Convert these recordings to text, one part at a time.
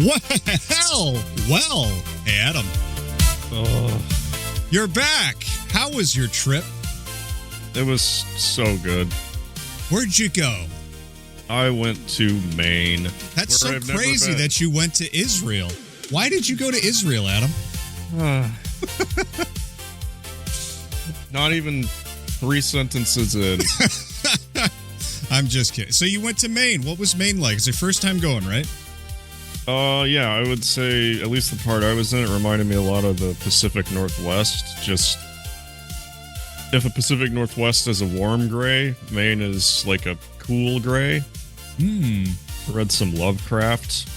What the hell? Well, Adam. You're back. How was your trip? It was so good. Where'd you go? I went to Maine. That's so crazy that you went to Israel. Why did you go to Israel, Adam? Not even 3 sentences in. I'm just kidding. So you went to Maine. What was Maine like? It's your first time going, right? Yeah, I would say at least the part I was in, it reminded me a lot of the Pacific Northwest. Just, if the Pacific Northwest is a warm gray, Maine is like a cool gray. Read some Lovecraft.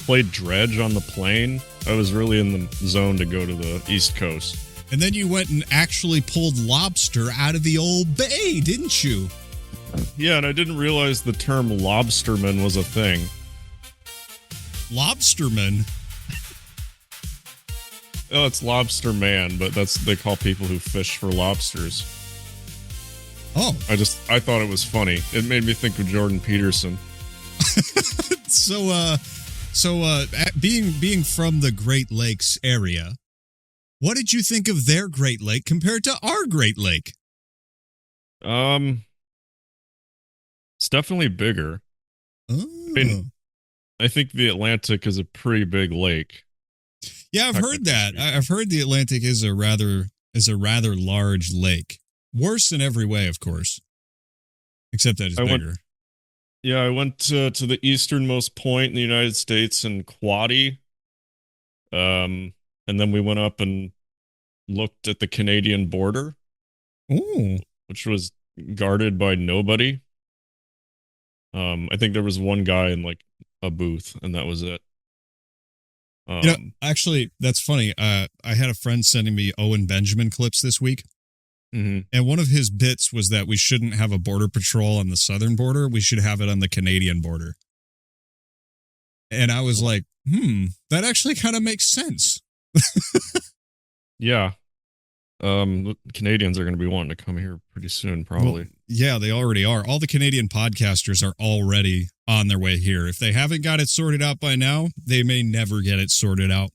Played Dredge on the plane. I was really in the zone to go to the East Coast. And then you went and actually pulled lobster out of the old bay, didn't you? Yeah, and I didn't realize the term lobsterman was a thing. Lobsterman? Oh, it's lobster man, but they call people who fish for lobsters. Oh. I thought it was funny. It made me think of Jordan Peterson. So being from the Great Lakes area, what did you think of their Great Lake compared to our Great Lake? It's definitely bigger. Oh. I think the Atlantic is a pretty big lake. Yeah, I've heard that. I've heard the Atlantic is a rather large lake. Worse in every way, of course. Except that it's bigger. I went to the easternmost point in the United States in Quaddy. And then we went up and looked at the Canadian border. Ooh. Which was guarded by nobody. I think there was one guy in like a booth, and that was it. Actually, that's funny. I had a friend sending me Owen Benjamin clips this week. Mm-hmm. And one of his bits was that we shouldn't have a border patrol on the southern border. We should have it on the Canadian border. And I was like, that actually kind of makes sense. Yeah. Canadians are going to be wanting to come here pretty soon, probably. Well, yeah, they already are. All the Canadian podcasters are already on their way here. If they haven't got it sorted out by now, they may never get it sorted out.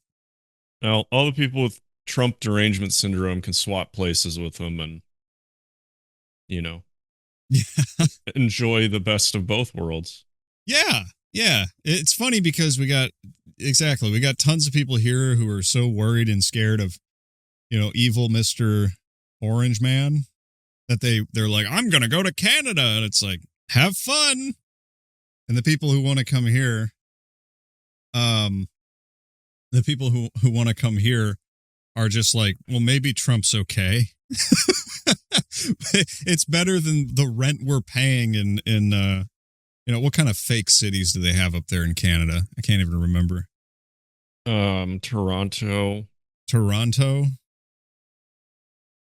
Now, all the people with Trump derangement syndrome can swap places with them and, enjoy the best of both worlds. Yeah. It's funny because we got tons of people here who are so worried and scared of, evil Mr. Orange Man that they're like, I'm going to go to Canada. And it's like, have fun. And the people who want to come here, are just like, well, maybe Trump's okay. It's better than the rent we're paying in what kind of fake cities do they have up there in Canada? I can't even remember. Toronto,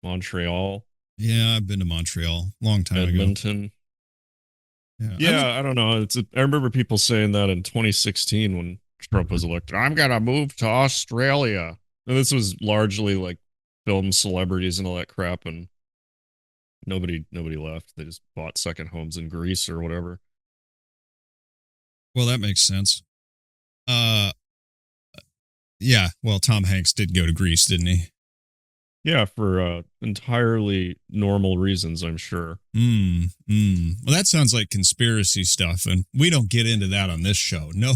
Montreal. Yeah, I've been to Montreal long time ago. Edmonton. Yeah, I don't know. I remember people saying that in 2016 when Trump was elected. I'm gonna move to Australia, and this was largely like film celebrities and all that crap, and nobody left. They just bought second homes in Greece or whatever. Well, that makes sense. Yeah. Well, Tom Hanks did go to Greece, didn't he? Yeah, for entirely normal reasons, I'm sure. Well, that sounds like conspiracy stuff, and we don't get into that on this show. No.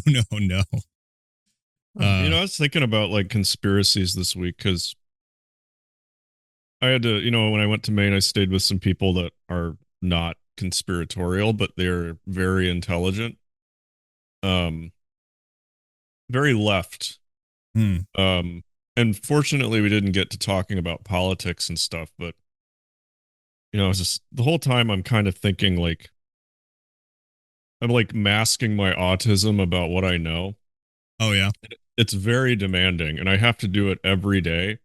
I was thinking about like conspiracies this week because I had to, when I went to Maine, I stayed with some people that are not conspiratorial, but they're very intelligent. Very left. And fortunately, we didn't get to talking about politics and stuff, but it's just the whole time I'm kind of thinking like I'm like masking my autism about what I know. Oh yeah, it's very demanding, and I have to do it every day.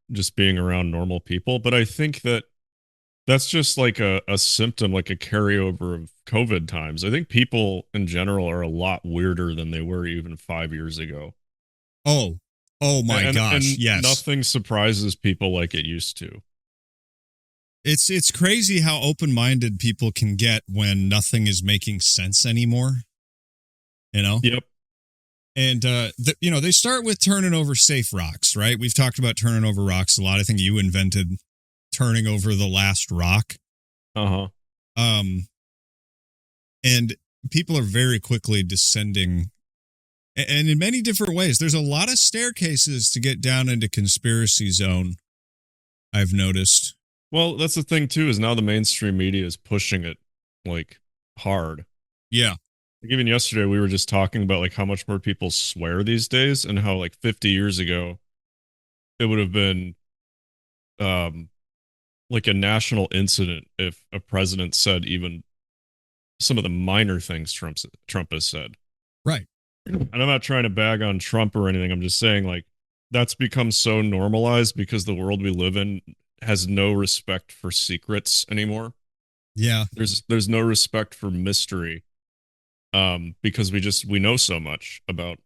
Just being around normal people, but I think that's just like a symptom, like a carryover of COVID times. I think people in general are a lot weirder than they were even 5 years ago. Oh my gosh, and yes. Nothing surprises people like it used to. It's crazy how open-minded people can get when nothing is making sense anymore. Yep. And, they start with turning over safe rocks, right? We've talked about turning over rocks a lot. I think you invented turning over the last rock. Uh-huh. And people are very quickly descending, and in many different ways. There's a lot of staircases to get down into conspiracy zone, I've noticed. Well, that's the thing, too, is now the mainstream media is pushing it, like, hard. Yeah. Like, even yesterday, we were just talking about, like, how much more people swear these days, and how, like, 50 years ago, it would have been, like, a national incident if a president said even some of the minor things Trump has said. Right. And I'm not trying to bag on Trump or anything. I'm just saying, like, that's become so normalized because the world we live in has no respect for secrets anymore. Yeah. There's no respect for mystery. Because we know so much about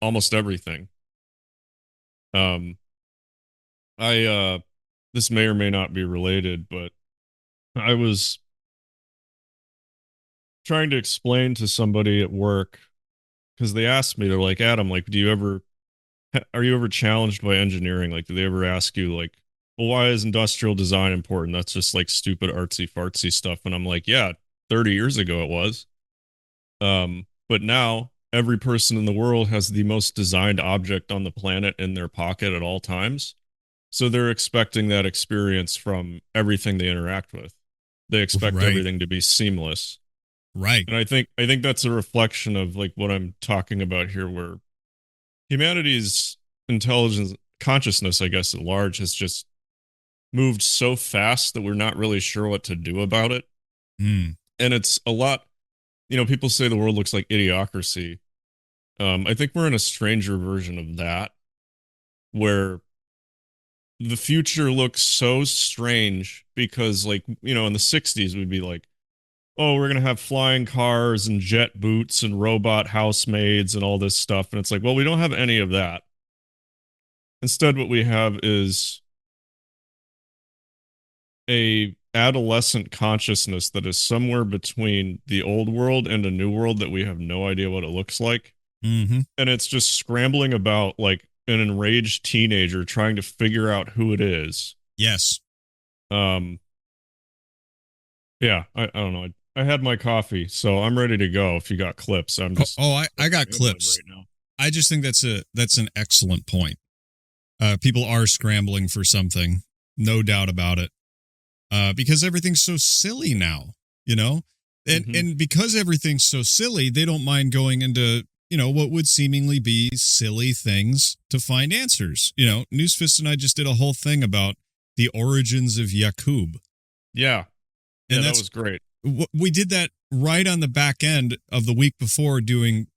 almost everything. This may or may not be related, but I was trying to explain to somebody at work, because they asked me, they're like, Adam, like, are you ever challenged by engineering? Like, do they ever ask you, like, well, why is industrial design important? That's just like stupid artsy fartsy stuff. And I'm like, yeah, 30 years ago it was. But now every person in the world has the most designed object on the planet in their pocket at all times. So they're expecting that experience from everything they interact with. They expect everything to be seamless. Right. And I think that's a reflection of like what I'm talking about here, where humanity's intelligence, consciousness, I guess, at large has just moved so fast that we're not really sure what to do about it. And it's a lot, people say the world looks like Idiocracy. I think we're in a stranger version of that, where the future looks so strange because, like, in the 60s, we'd be like, oh, we're going to have flying cars and jet boots and robot housemaids and all this stuff. And it's like, well, we don't have any of that. Instead, what we have is a adolescent consciousness that is somewhere between the old world and a new world that we have no idea what it looks like. And it's just scrambling about like an enraged teenager trying to figure out who it is. Yes. Yeah, I don't know. I had my coffee, so I'm ready to go. If you got clips, I'm just. I got clips right now. I just think that's an excellent point. People are scrambling for something, no doubt about it. Because everything's so silly now, and because everything's so silly, they don't mind going into, what would seemingly be silly things to find answers. Newsfist and I just did a whole thing about The Origins of Yakub. Yeah. And that was great. We did that right on the back end of the week before, doing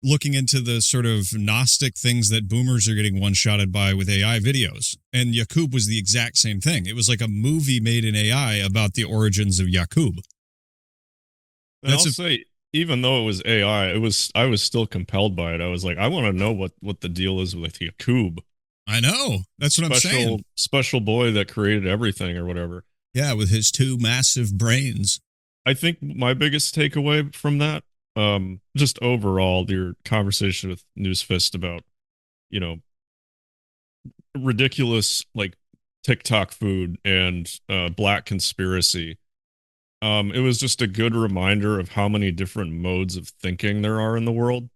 looking into the sort of Gnostic things that boomers are getting one-shotted by with AI videos. And Yakub was the exact same thing. It was like a movie made in AI about the origins of Yakub. And I'll say, even though it was AI, I was still compelled by it. I was like, I want to know what the deal is with Yakub. I know. That's what I'm saying. Special boy that created everything or whatever. Yeah, with his 2 massive brains. I think my biggest takeaway from that, just overall, your conversation with Newsfist about, ridiculous like TikTok food and black conspiracy. It was just a good reminder of how many different modes of thinking there are in the world,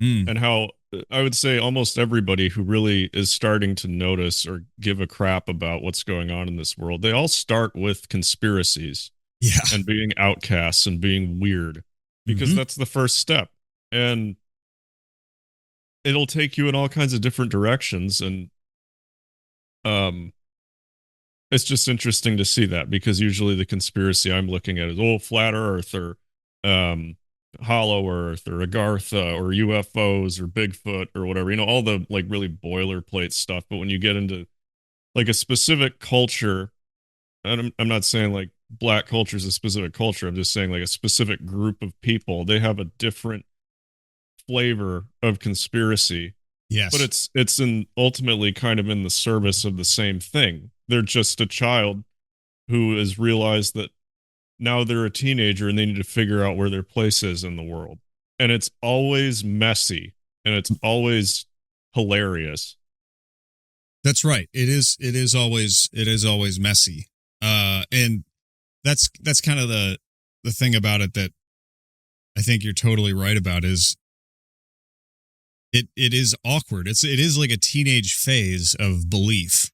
and how I would say almost everybody who really is starting to notice or give a crap about what's going on in this world, they all start with conspiracies. Yeah. And being outcasts and being weird, because that's the first step. And it'll take you in all kinds of different directions. And it's just interesting to see that, because usually the conspiracy I'm looking at is flat earth or hollow earth or Agartha or UFOs or Bigfoot or whatever, all the like really boilerplate stuff. But when you get into like a specific culture, and I'm not saying like black culture is a specific culture, I'm just saying like a specific group of people, they have a different flavor of conspiracy. Yes. But it's ultimately kind of in the service of the same thing. They're just a child who has realized that now they're a teenager and they need to figure out where their place is in the world. And it's always messy and it's always hilarious. That's right. It is always messy. And that's kind of the thing about it that I think you're totally right about, is it is awkward. It is like a teenage phase of belief,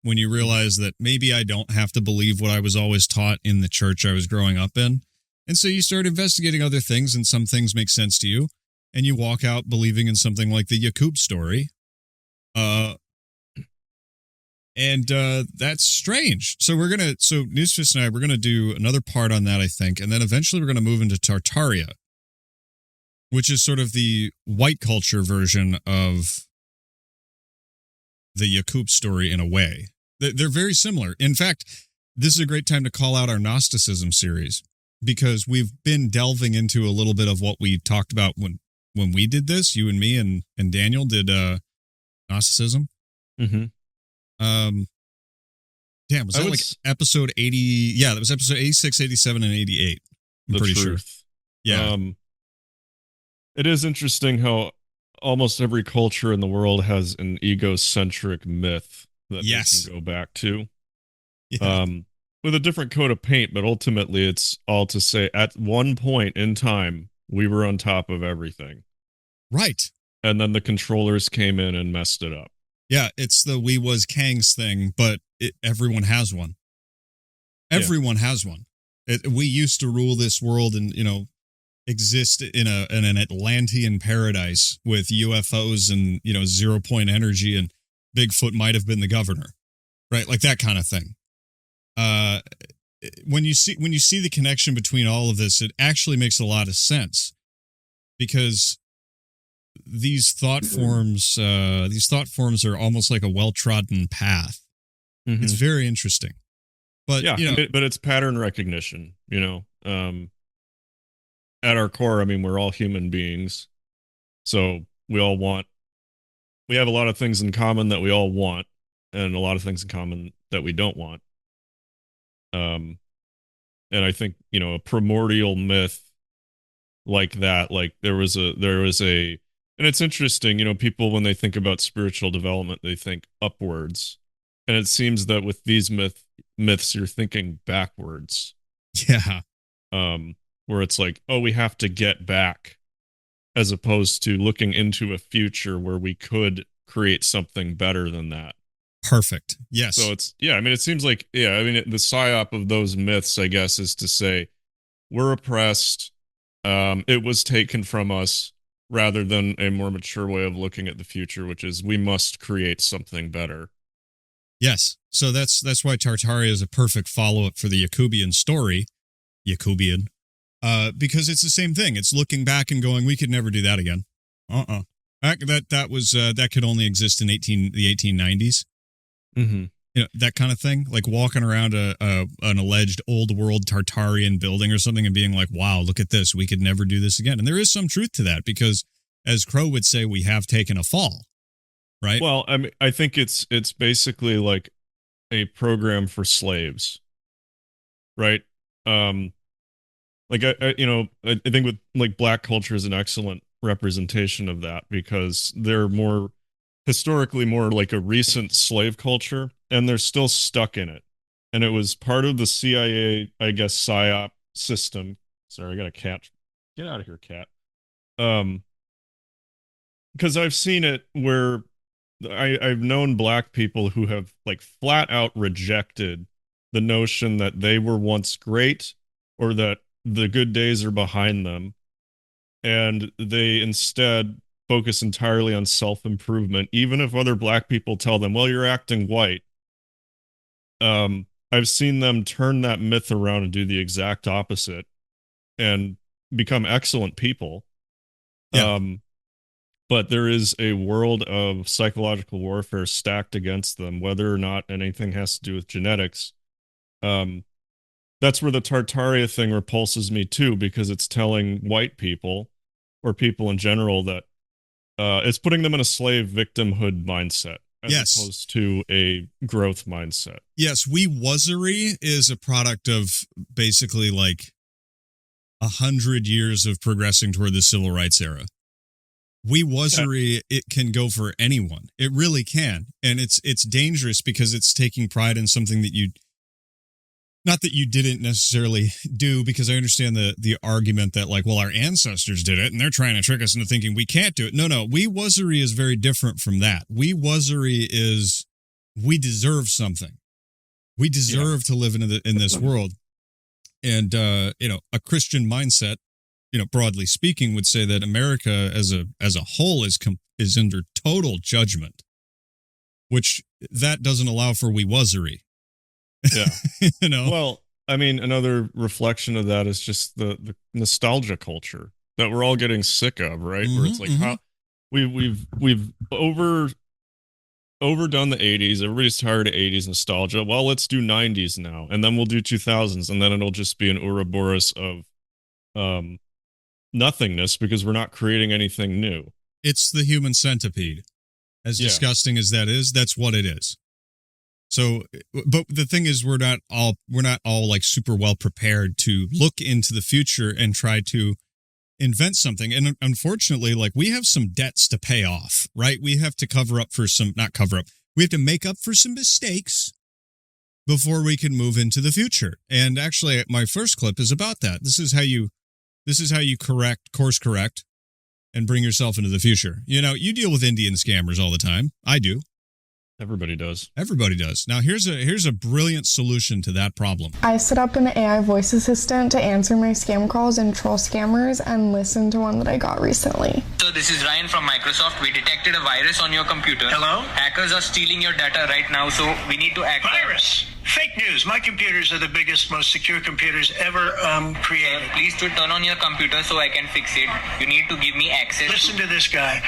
when you realize that maybe I don't have to believe what I was always taught in the church I was growing up in. And so you start investigating other things, and some things make sense to you, and you walk out believing in something like the Yakub story. And that's strange. So Newsfist and I, we're gonna do another part on that, I think, and then eventually we're gonna move into Tartaria, which is sort of the white culture version of the Yakub story in a way. They're very similar. In fact, this is a great time to call out our Gnosticism series, because we've been delving into a little bit of what we talked about when we did this. You and me and Daniel did Gnosticism. Mm-hmm. Damn, was that like episode 80? Yeah, that was episode 86, 87, and 88. I'm pretty sure. Yeah. It is interesting how almost every culture in the world has an egocentric myth that they can go back to. Yeah. With a different coat of paint, but ultimately it's all to say at one point in time, we were on top of everything. Right. And then the controllers came in and messed it up. Yeah, it's the we was Kangs thing, but everyone has one. Everyone has one. We used to rule this world and, exist in an Atlantean paradise with UFOs and, 0-point energy, and Bigfoot might have been the governor, right? Like that kind of thing. When you see the connection between all of this, it actually makes a lot of sense, because these thought forms are almost like a well-trodden path. Mm-hmm. It's very interesting. But but it's pattern recognition, at our core, I mean, we're all human beings. So we have a lot of things in common that we all want, and a lot of things in common that we don't want. And I think, a primordial myth like that, like there was a, and it's interesting, people, when they think about spiritual development, they think upwards. And it seems that with these myths, you're thinking backwards. Yeah. Where it's like, we have to get back, as opposed to looking into a future where we could create something better than that. Perfect. Yes. So it seems like, the psyop of those myths, I guess, is to say we're oppressed. It was taken from us, rather than a more mature way of looking at the future, which is we must create something better. Yes. So that's why Tartaria is a perfect follow-up for the Yakubian story. Yakubian. Because it's the same thing. It's looking back and going, we could never do that again. That could only exist in the 1890s. Mm-hmm. You know, that kind of thing, like walking around an alleged old world Tartarian building or something and being like, wow, look at this. We could never do this again. And there is some truth to that because, as Crow would say, we have taken a fall, right? Well, I mean, I think it's basically like a program for slaves, right? Like I think with like black culture is an excellent representation of that because they're more historically more like a recent slave culture and they're still stuck in it. And it was part of the CIA, I guess, PSYOP system. Sorry, I got a cat. Get out of here, cat. Because I've seen it where I've known black people who have like flat out rejected the notion that they were once great or that the good days are behind them. And they instead focus entirely on self-improvement, even if other black people tell them, well, you're acting white. I've seen them turn that myth around and do the exact opposite and become excellent people. Yeah. But there is a world of psychological warfare stacked against them, whether or not anything has to do with genetics. That's where the Tartaria thing repulses me too, because it's telling white people or people in general that it's putting them in a slave victimhood mindset as opposed to a growth mindset. Yes, we wuzzery is a product of basically like 100 years of progressing toward the civil rights era. We wuzzery, it can go for anyone. It really can. And it's dangerous because it's taking pride in something that not that you didn't necessarily do, because I understand the argument that like, well, our ancestors did it and they're trying to trick us into thinking we can't do it. No, we wuzzery is very different from that. We wuzzery is we deserve something. We deserve to live in this world. And, a Christian mindset, broadly speaking, would say that America as a whole is under total judgment, which that doesn't allow for we wuzzery. Yeah. Well, I mean, another reflection of that is just the nostalgia culture that we're all getting sick of, right? Where it's like how we've overdone the 80s. Everybody's tired of 80s nostalgia. Well, let's do 90s now, and then we'll do 2000s, and then it'll just be an Ouroboros of nothingness because we're not creating anything new. It's the human centipede. As disgusting as that is, that's what it is. So, but the thing is, we're not all like super well prepared to look into the future and try to invent something. And unfortunately, like we have some debts to pay off, right? We have to we have to make up for some mistakes before we can move into the future. And actually, my first clip is about that. This is how you course correct and bring yourself into the future. You deal with Indian scammers all the time. I do. Everybody does. Everybody does. Now, here's a brilliant solution to that problem. I set up an AI voice assistant to answer my scam calls and troll scammers, and listen to one that I got recently. So this is Ryan from Microsoft. We detected a virus on your computer. Hello? Hackers are stealing your data right now, so we need to act. Virus? Fake news. My computers are the biggest, most secure computers ever created. Please to turn on your computer so I can fix it. You need to give me access. Listen to this guy.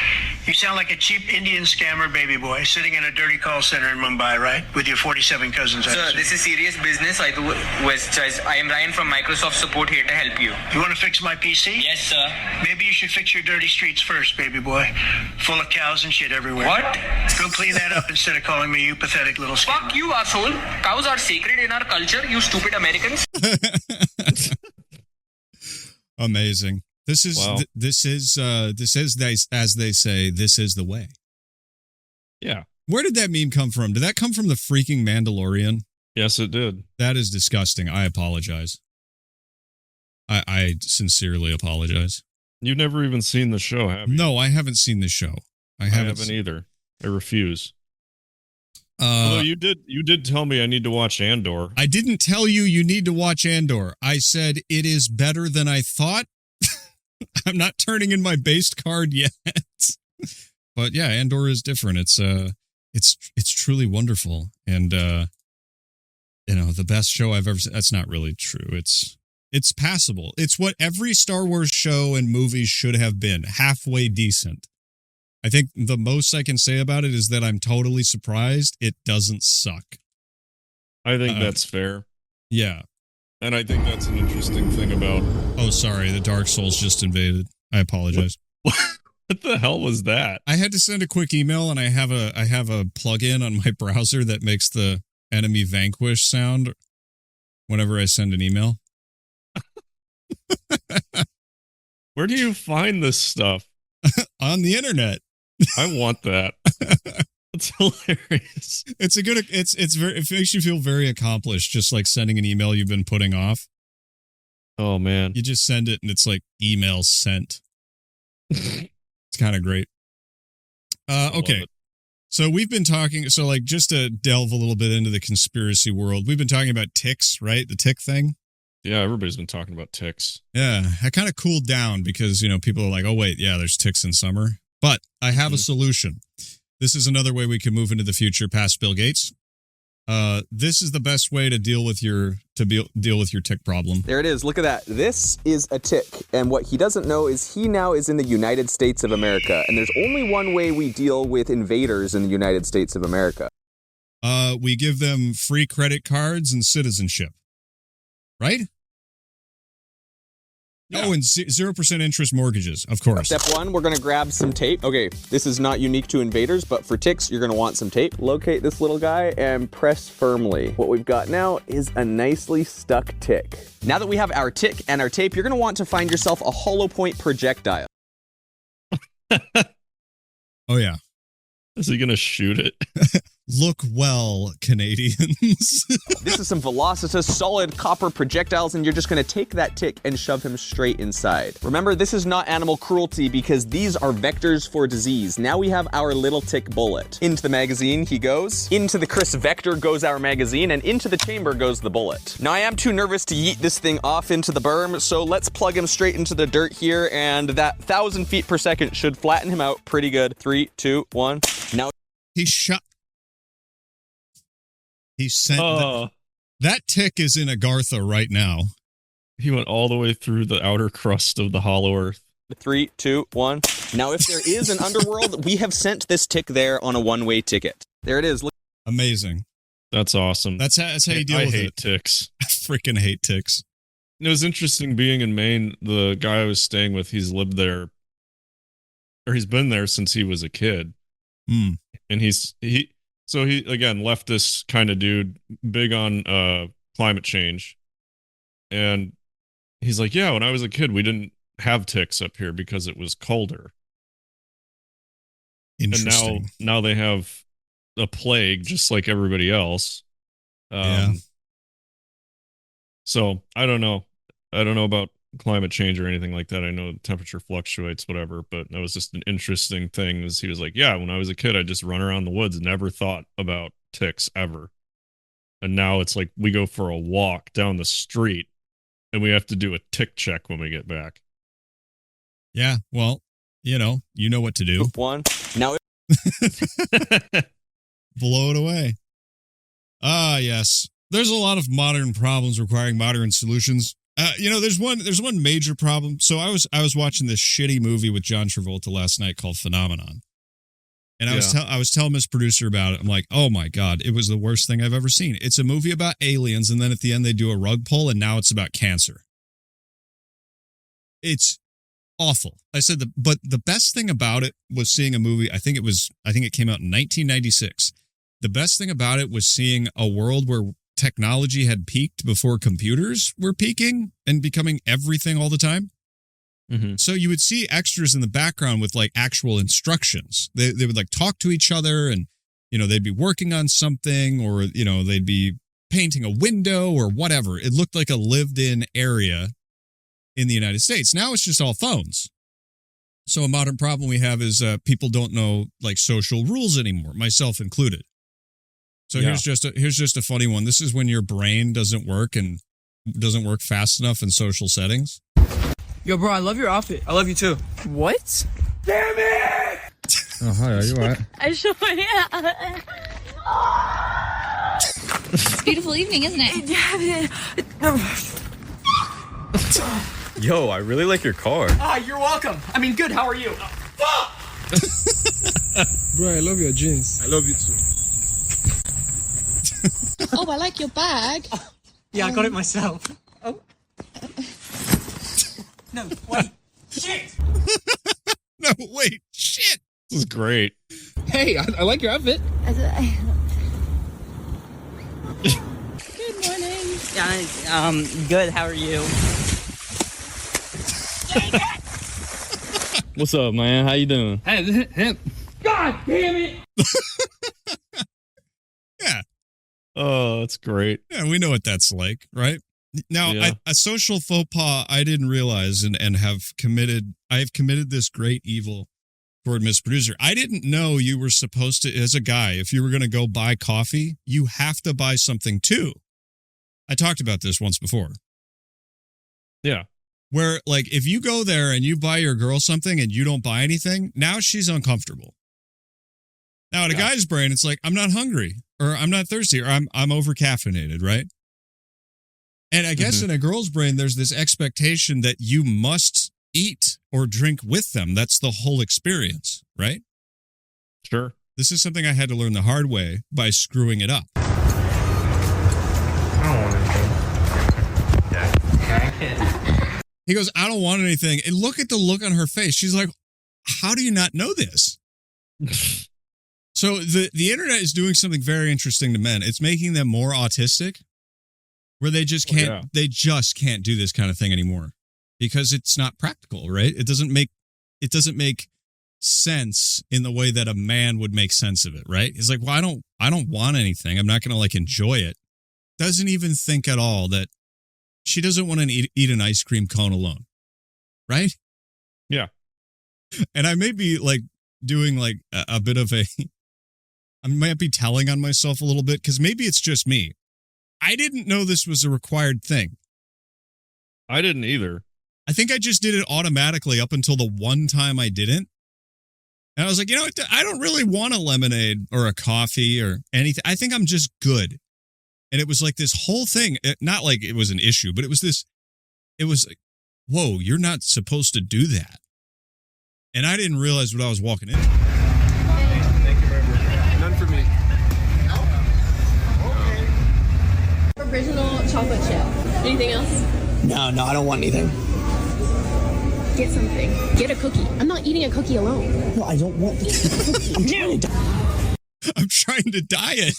You sound like a cheap Indian scammer baby boy sitting in a dirty call center in Mumbai, right? With your 47 cousins. Sir, this is serious business. I am Ryan from Microsoft support here to help you. You want to fix my PC? Yes, sir. Maybe you should fix your dirty streets first, baby boy. Full of cows and shit everywhere. What? Go clean that up instead of calling me you pathetic little scammer. Fuck you, asshole. Cows are sacred in our culture, you stupid Americans. Amazing. This is as they say, this is the way. Yeah. Where did that meme come from? Did that come from the freaking Mandalorian? Yes, it did. That is disgusting. I apologize. I sincerely apologize. You've never even seen the show, have you? No, I haven't seen the show. I haven't either. I refuse. Although you did tell me I need to watch Andor. I didn't tell you need to watch Andor. I said it is better than I thought. I'm not turning in my based card yet. But yeah, Andor is different. It's it's truly wonderful. And, the best show I've ever seen. That's not really true. It's passable. It's what every Star Wars show and movie should have been. Halfway decent. I think the most I can say about it is that I'm totally surprised it doesn't suck. I think that's fair. Yeah. And I think that's an interesting thing about... Oh, sorry. The Dark Souls just invaded. I apologize. What the hell was that? I had to send a quick email, and I have a plugin on my browser that makes the enemy vanquish sound whenever I send an email. Where do you find this stuff? On the internet. I want that. It's hilarious. It makes you feel very accomplished, just like sending an email you've been putting off. Oh man. You just send it and it's like email sent. It's kind of great. Okay. So we've been talking, just to delve a little bit into the conspiracy world, we've been talking about ticks, right? The tick thing. Yeah, everybody's been talking about ticks. Yeah, I kind of cooled down because, people are like, oh, wait, yeah, there's ticks in summer. But I have a solution. This is another way we can move into the future past Bill Gates. This is the best way to deal with your tick problem. There it is. Look at that. This is a tick. And what he doesn't know is he now is in the United States of America. And there's only one way we deal with invaders in the United States of America. We give them free credit cards and citizenship. Right? Yeah. Oh, and 0% interest mortgages, of course. Step one, we're going to grab some tape. Okay, this is not unique to invaders, but for ticks, you're going to want some tape. Locate this little guy and press firmly. What we've got now is a nicely stuck tick. Now that we have our tick and our tape, you're going to want to find yourself a hollow point projectile. Oh, yeah. Is he going to shoot it? Look well, Canadians. This is some Velocitus solid copper projectiles, and you're just going to take that tick and shove him straight inside. Remember, this is not animal cruelty because these are vectors for disease. Now we have our little tick bullet. Into the magazine he goes. Into the Chris vector goes our magazine, and into the chamber goes the bullet. Now I am too nervous to yeet this thing off into the berm, so let's plug him straight into the dirt here, and that 1,000 feet per second should flatten him out pretty good. 3, 2, 1. Now he shot. He sent that tick is in Agartha right now. He went all the way through the outer crust of the hollow earth. 3, 2, 1. Now, if there is an underworld, we have sent this tick there on a one-way ticket. There it is. Look. Amazing. That's awesome. That's how you deal with it. I hate ticks. I freaking hate ticks. It was interesting being in Maine. The guy I was staying with, he's lived there, or he's been there since he was a kid. Mm. And So he, again, leftist kind of dude, big on climate change. And he's like, yeah, when I was a kid, we didn't have ticks up here because it was colder. Interesting. And now they have a plague just like everybody else. Yeah. So I don't know. I don't know about climate change or anything like that. I know the temperature fluctuates, whatever, but that was just an interesting thing. Is he was like, yeah, when I was a kid, I just run around the woods, never thought about ticks ever. And now it's like we go for a walk down the street and we have to do a tick check when we get back. Yeah, well, you know what to do. One. Now blow it away. Ah, yes. There's a lot of modern problems requiring modern solutions. There's one major problem. So I was watching this shitty movie with John Travolta last night called Phenomenon. And I was telling this producer about it. I'm like, oh my God, it was the worst thing I've ever seen. It's a movie about aliens, and then at the end they do a rug pull, and now it's about cancer. It's awful. I said but the best thing about it was seeing a movie. I think it came out in 1996. The best thing about it was seeing a world where technology had peaked before computers were peaking and becoming everything all the time. Mm-hmm. So you would see extras in the background with like actual instructions. They would like talk to each other, and they'd be working on something, or they'd be painting a window or whatever. It looked like a lived-in area in the United States. Now it's just all phones. So a modern problem we have is people don't know like social rules anymore, myself included. So here's just a funny one. This is when your brain doesn't work fast enough in social settings. Yo, bro, I love your outfit. I love you too. What? Damn it! Oh, hi, are you alright? I sure am. It's a beautiful evening, isn't it? Yo, I really like your car. Ah, you're welcome. I mean, good. How are you? Bro, I love your jeans. I love you too. Oh, I like your bag. Yeah, I got it myself. Oh. No, wait. Shit! No, wait. Shit! This is great. Hey, I like your outfit. Good morning. Yeah, good. How are you? What's up, man? How you doing? Hey, this is him. God damn it! Yeah. Oh, that's great. Yeah, we know what that's like, right? Now, Yeah. a social faux pas I didn't realize and have committed this great evil toward Miss Producer. I didn't know you were supposed to, as a guy, if you were going to go buy coffee, you have to buy something too. I talked about this once before. Yeah. Where, like, if you go there and you buy your girl something and you don't buy anything, now she's uncomfortable. Now, in a guy's brain, it's like, I'm not hungry, or I'm not thirsty, or I'm over caffeinated, right? And I guess in a girl's brain, there's this expectation that you must eat or drink with them. That's the whole experience, right? Sure. This is something I had to learn the hard way by screwing it up. I don't want anything. Yeah. He goes, I don't want anything. And look at the look on her face. She's like, how do you not know this? So the internet is doing something very interesting to men. It's making them more autistic, where they just can't do this kind of thing anymore because it's not practical, right? It doesn't make sense in the way that a man would make sense of it, right? He's like, well, I don't want anything. I'm not going to like enjoy it. Doesn't even think at all that she doesn't want to eat an ice cream cone alone, right? Yeah. And I may be like doing like a bit of I might be telling on myself a little bit because maybe it's just me. I didn't know this was a required thing. I didn't either. I think I just did it automatically up until the one time I didn't. And I was like, you know what? I don't really want a lemonade or a coffee or anything. I think I'm just good. And it was like this whole thing. Not like it was an issue, but it was like, whoa, you're not supposed to do that. And I didn't realize what I was walking in. Thank you very much. None for me. Original chocolate chip. Anything else? No, I don't want anything. Get something. Get a cookie. I'm not eating a cookie alone. No, I don't want the I'm trying to diet.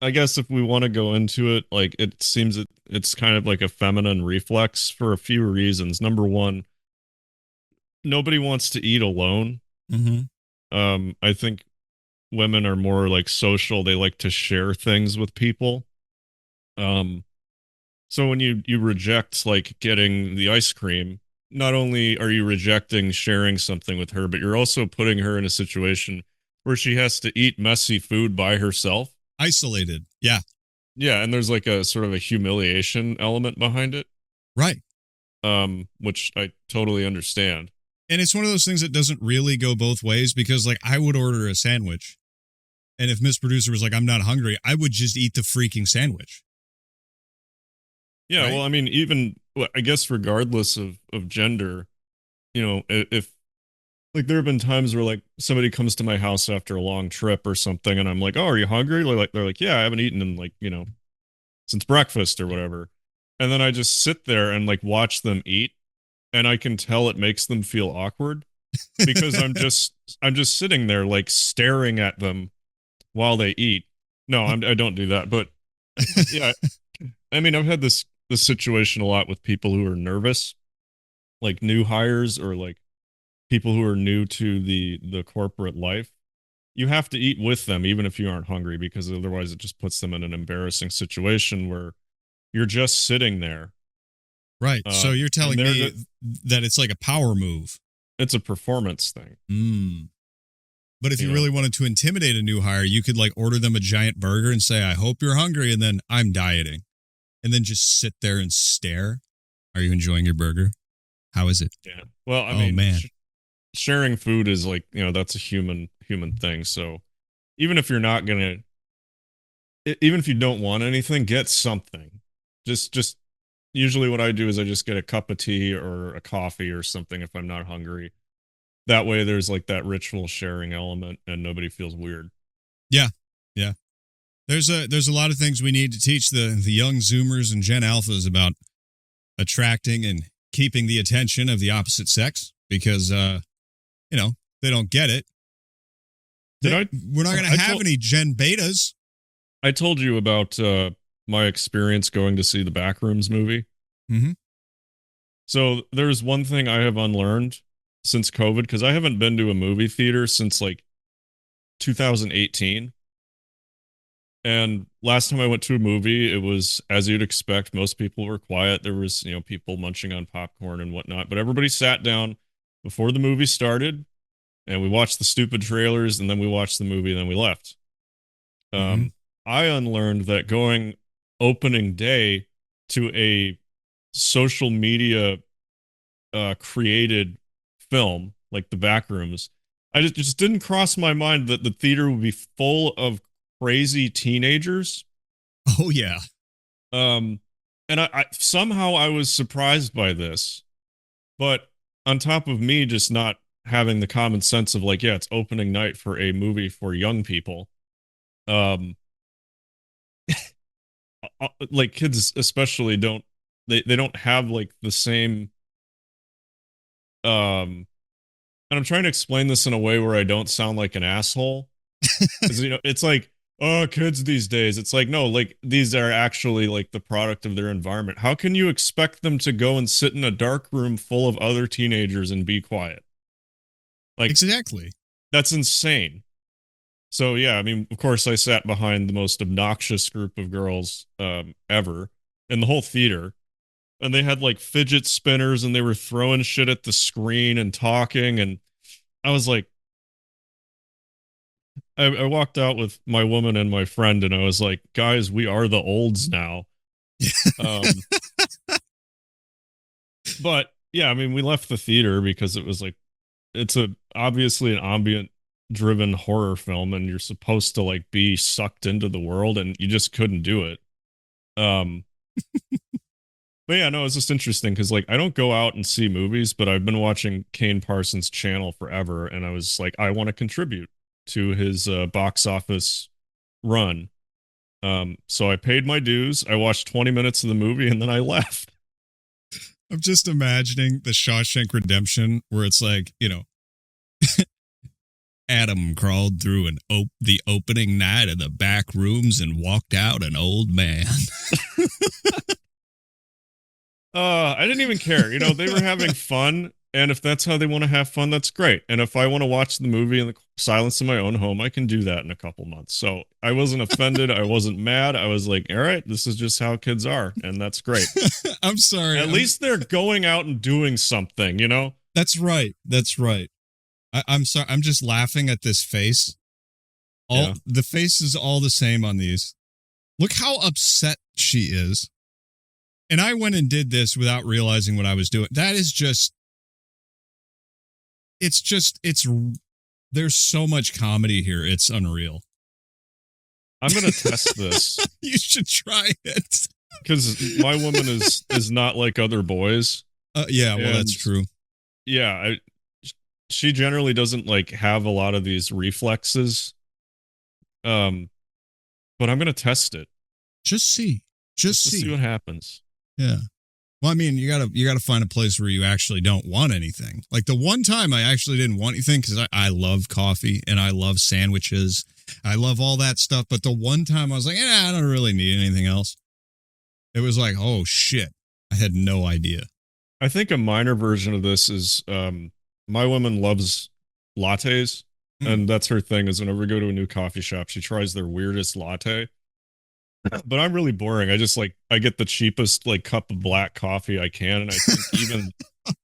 I guess if we want to go into it, like it seems it's kind of like a feminine reflex for a few reasons. Number one, nobody wants to eat alone. Mm-hmm. I think women are more like social. They like to share things with people. So when you reject like getting the ice cream, not only are you rejecting sharing something with her, but you're also putting her in a situation where she has to eat messy food by herself. Isolated. Yeah. Yeah, and there's like a sort of a humiliation element behind it. Right. Which I totally understand. And it's one of those things that doesn't really go both ways because like I would order a sandwich. And if Miss Producer was like, I'm not hungry, I would just eat the freaking sandwich. Yeah, Right? well, I mean, even I guess regardless of gender, you know, if like there have been times where like somebody comes to my house after a long trip or something, and I'm like, "Oh, are you hungry?" They're like, "Yeah, I haven't eaten in like since breakfast or whatever," and then I just sit there and like watch them eat, and I can tell it makes them feel awkward because I'm just sitting there like staring at them while they eat. No, I don't do that, but yeah, I mean, I've had this situation a lot with people who are nervous, like new hires or like people who are new to the corporate life. You have to eat with them even if you aren't hungry, because otherwise it just puts them in an embarrassing situation where you're just sitting there. Right. So you're telling me that it's like a power move. It's a performance thing. But if you really wanted to intimidate a new hire, you could like order them a giant burger and say, I hope you're hungry. And then I'm dieting. And then just sit there and stare. Are you enjoying your burger? How is it? Yeah. Well, I oh, mean, man. sharing food is like, that's a human thing. So even if you're not gonna, even if you don't want anything, get something. Just usually what I do is I just get a cup of tea or a coffee or something if I'm not hungry. That way there's like that ritual sharing element and nobody feels weird. Yeah. Yeah. There's a lot of things we need to teach the young Zoomers and Gen Alphas about attracting and keeping the attention of the opposite sex because, they don't get it. We're not going to have any Gen Betas. I told you about my experience going to see the Backrooms movie. Mm-hmm. So there's one thing I have unlearned since COVID, because I haven't been to a movie theater since like 2018. And last time I went to a movie, it was, as you'd expect, most people were quiet. There was, people munching on popcorn and whatnot, but everybody sat down before the movie started and we watched the stupid trailers and then we watched the movie and then we left. I unlearned that going opening day to a social media created film like the Backrooms, I just didn't cross my mind that the theater would be full of crazy teenagers. Oh yeah. And I somehow I was surprised by this, but on top of me just not having the common sense of like, yeah, it's opening night for a movie for young people. Like kids especially they don't have like the same and I'm trying to explain this in a way where I don't sound like an asshole. 'Cause, it's like, oh, kids these days. It's like, no, like these are actually like the product of their environment. How can you expect them to go and sit in a dark room full of other teenagers and be quiet? Like, exactly. That's insane. So yeah, I mean, of course I sat behind the most obnoxious group of girls ever in the whole theater. And they had like fidget spinners and they were throwing shit at the screen and talking. And I was like, I walked out with my woman and my friend and I was like, guys, we are the olds now. But yeah, I mean, we left the theater because it was like, it's obviously an ambient driven horror film and you're supposed to like be sucked into the world and you just couldn't do it. But yeah, no, it's just interesting because like I don't go out and see movies, but I've been watching Kane Parsons' channel forever, and I was like, I want to contribute to his box office run. So I paid my dues. I watched 20 minutes of the movie, and then I left. I'm just imagining the Shawshank Redemption, where it's like, Adam crawled through the opening night of the back rooms and walked out an old man. I didn't even care. They were having fun. And if that's how they want to have fun, that's great. And if I want to watch the movie in the silence of my own home, I can do that in a couple months. So I wasn't offended. I wasn't mad. I was like, all right, this is just how kids are. And that's great. I'm sorry. At least they're going out and doing something, That's right. That's right. I'm sorry. I'm just laughing at this face. The face is all the same on these. Look how upset she is. And I went and did this without realizing what I was doing. That is just, there's so much comedy here. It's unreal. I'm going to test this. You should try it. Because my woman is not like other boys. Yeah, well, that's true. Yeah, she generally doesn't like have a lot of these reflexes. But I'm going to test it. Just see what happens. Yeah. Well, I mean, you gotta find a place where you actually don't want anything. Like the one time I actually didn't want anything because I love coffee and I love sandwiches. I love all that stuff. But the one time I was like, I don't really need anything else. It was like, oh shit. I had no idea. I think a minor version of this is my woman loves lattes. And that's her thing is whenever we go to a new coffee shop, she tries their weirdest latte. But I'm really boring. I get the cheapest like cup of black coffee I can, and I think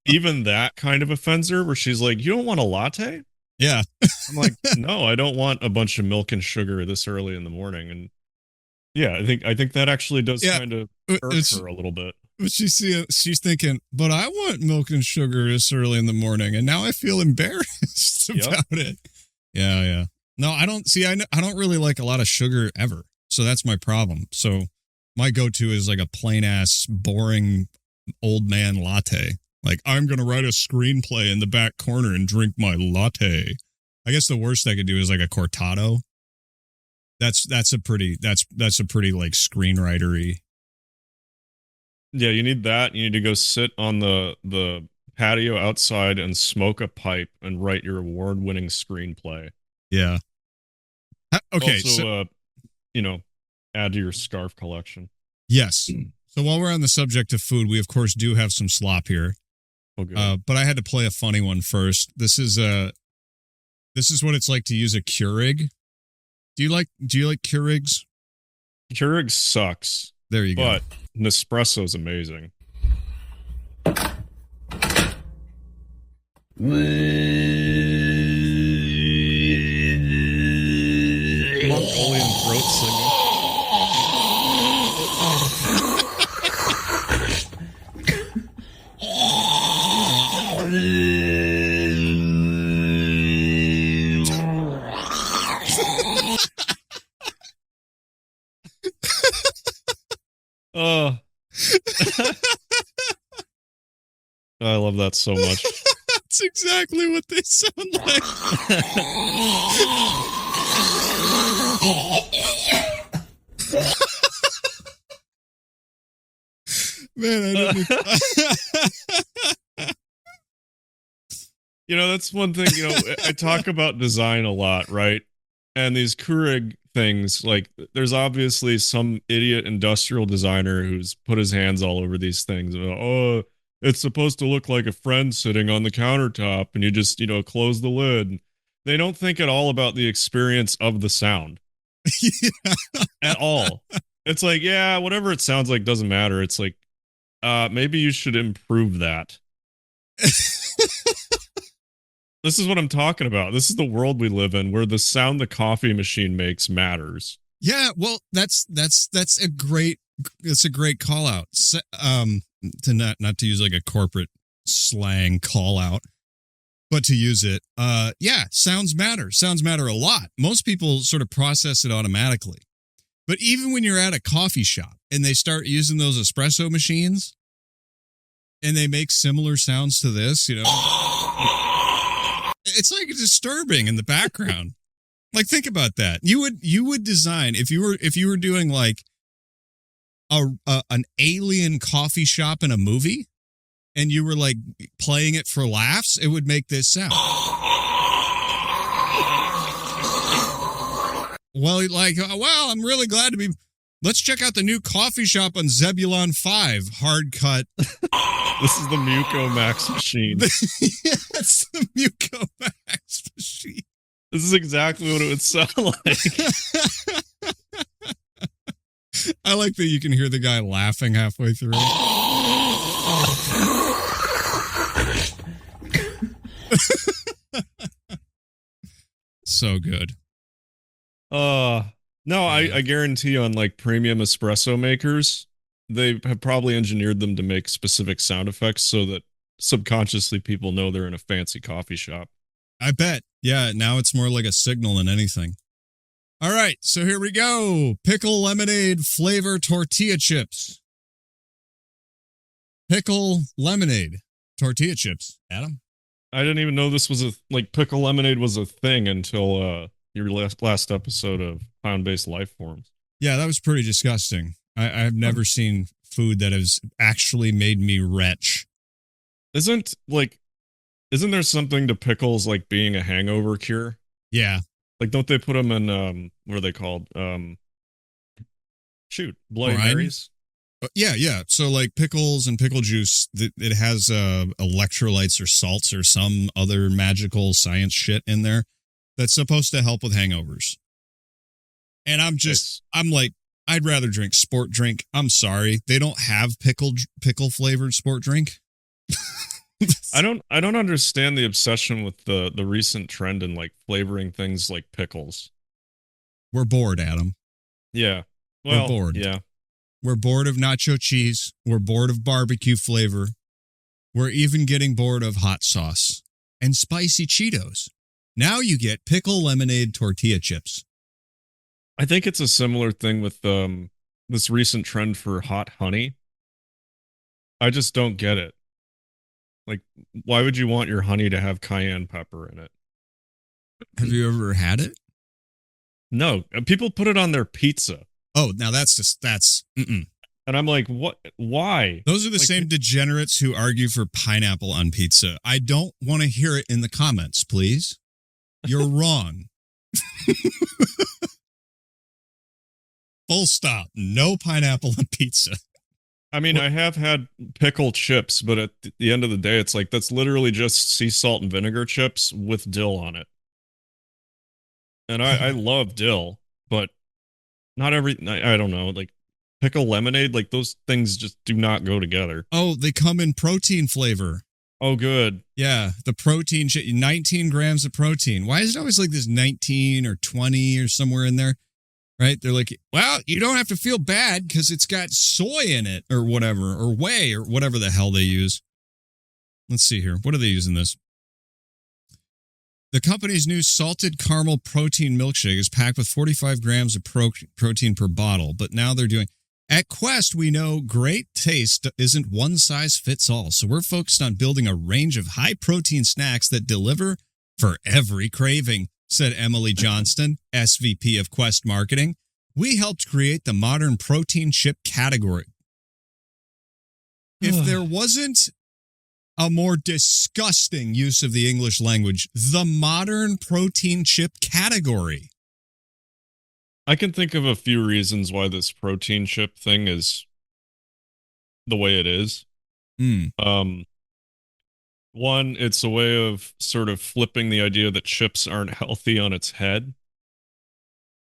even that kind of offends her. Where she's like, "You don't want a latte?" Yeah, I'm like, "No, I don't want a bunch of milk and sugar this early in the morning." And yeah, I think that actually does kind of irk her a little bit. But she's thinking, but I want milk and sugar this early in the morning, and now I feel embarrassed about it. Yeah. No, I don't see. I don't really like a lot of sugar ever, so that's my problem. So my go-to is like a plain ass, boring old man latte. Like, I'm gonna write a screenplay in the back corner and drink my latte. I guess the worst I could do is like a cortado. That's a pretty like screenwritery. Yeah, you need that. You need to go sit on the patio outside and smoke a pipe and write your award-winning screenplay. Yeah. Okay. Also, add to your scarf collection. Yes. So while we're on the subject of food, we of course do have some slop here. Okay. But I had to play a funny one first. This is what it's like to use a Keurig. Do you like Keurigs? Keurig sucks. There you go. But Nespresso is amazing. Mongolian throat singing. Oh. I love that so much. That's exactly what they sound like. Man, I didn't. That's one thing, I talk about design a lot, right? And these Keurig things, like, there's obviously some idiot industrial designer who's put his hands all over these things. Oh, it's supposed to look like a friend sitting on the countertop, and you just, close the lid. They don't think at all about the experience of the sound. Yeah. At all. It's like, yeah, whatever it sounds like doesn't matter. It's like, maybe you should improve that. This is what I'm talking about. This is the world we live in, where the sound the coffee machine makes matters. Yeah, well, that's a great call out. To not to use like a corporate slang call out, but to use it. Yeah, sounds matter. Sounds matter a lot. Most people sort of process it automatically. But even when you're at a coffee shop and they start using those espresso machines and they make similar sounds to this, it's like disturbing in the background. Like, think about that. You would design if you were doing like an alien coffee shop in a movie and you were like playing it for laughs, it would make this sound. Well, I'm really glad to be. Let's check out the new coffee shop on Zebulon 5. Hard cut. This is the Muco Max machine. It's the Muco Max machine. This is exactly what it would sound like. I like that you can hear the guy laughing halfway through. So good. No, I guarantee on like premium espresso makers, they have probably engineered them to make specific sound effects so that subconsciously people know they're in a fancy coffee shop. I bet. Yeah, now it's more like a signal than anything. All right, so here we go. Pickle Lemonade flavor tortilla chips. Pickle Lemonade tortilla chips. Adam? I didn't even know this was Pickle Lemonade was a thing until your last episode of Pound-Based Life Forms. Yeah, that was pretty disgusting. I've never seen food that has actually made me retch. Isn't there something to pickles like being a hangover cure? Yeah. Like, don't they put them in, what are they called? Bloody Marys? Yeah. So, like, pickles and pickle juice, it has electrolytes or salts or some other magical science shit in there that's supposed to help with hangovers. And I'm like, I'd rather drink sport drink. I'm sorry. They don't have pickle flavored sport drink. I don't understand the obsession with the recent trend in like flavoring things like pickles. We're bored, Adam. Yeah. Well, we're bored. Yeah. We're bored of nacho cheese. We're bored of barbecue flavor. We're even getting bored of hot sauce and spicy Cheetos. Now you get Pickle Lemonade tortilla chips. I think it's a similar thing with this recent trend for hot honey. I just don't get it. Like, why would you want your honey to have cayenne pepper in it? Have you ever had it? No, people put it on their pizza. Oh, now that's mm-mm. And I'm like, what? Why? Those are the same degenerates who argue for pineapple on pizza. I don't want to hear it in the comments, please. You're wrong. Full stop. No pineapple on pizza. I mean, I have had pickle chips, but at the end of the day, it's like that's literally just sea salt and vinegar chips with dill on it. And I love dill, but not I don't know, like pickle lemonade, like those things just do not go together. Oh, they come in protein flavor. Oh, good. Yeah, the protein, 19 grams of protein. Why is it always like this 19 or 20 or somewhere in there? Right? They're like, well, you don't have to feel bad because it's got soy in it or whatever, or whey or whatever the hell they use. Let's see here. What are they using this? The company's new salted caramel protein milkshake is packed with 45 grams of protein per bottle, but now they're doing... At Quest, we know great taste isn't one size fits all, so we're focused on building a range of high-protein snacks that deliver for every craving, said Emily Johnston, SVP of Quest Marketing. We helped create the modern protein chip category. If there wasn't a more disgusting use of the English language, the modern protein chip category. I can think of a few reasons why this protein chip thing is the way it is. One, it's a way of sort of flipping the idea that chips aren't healthy on its head.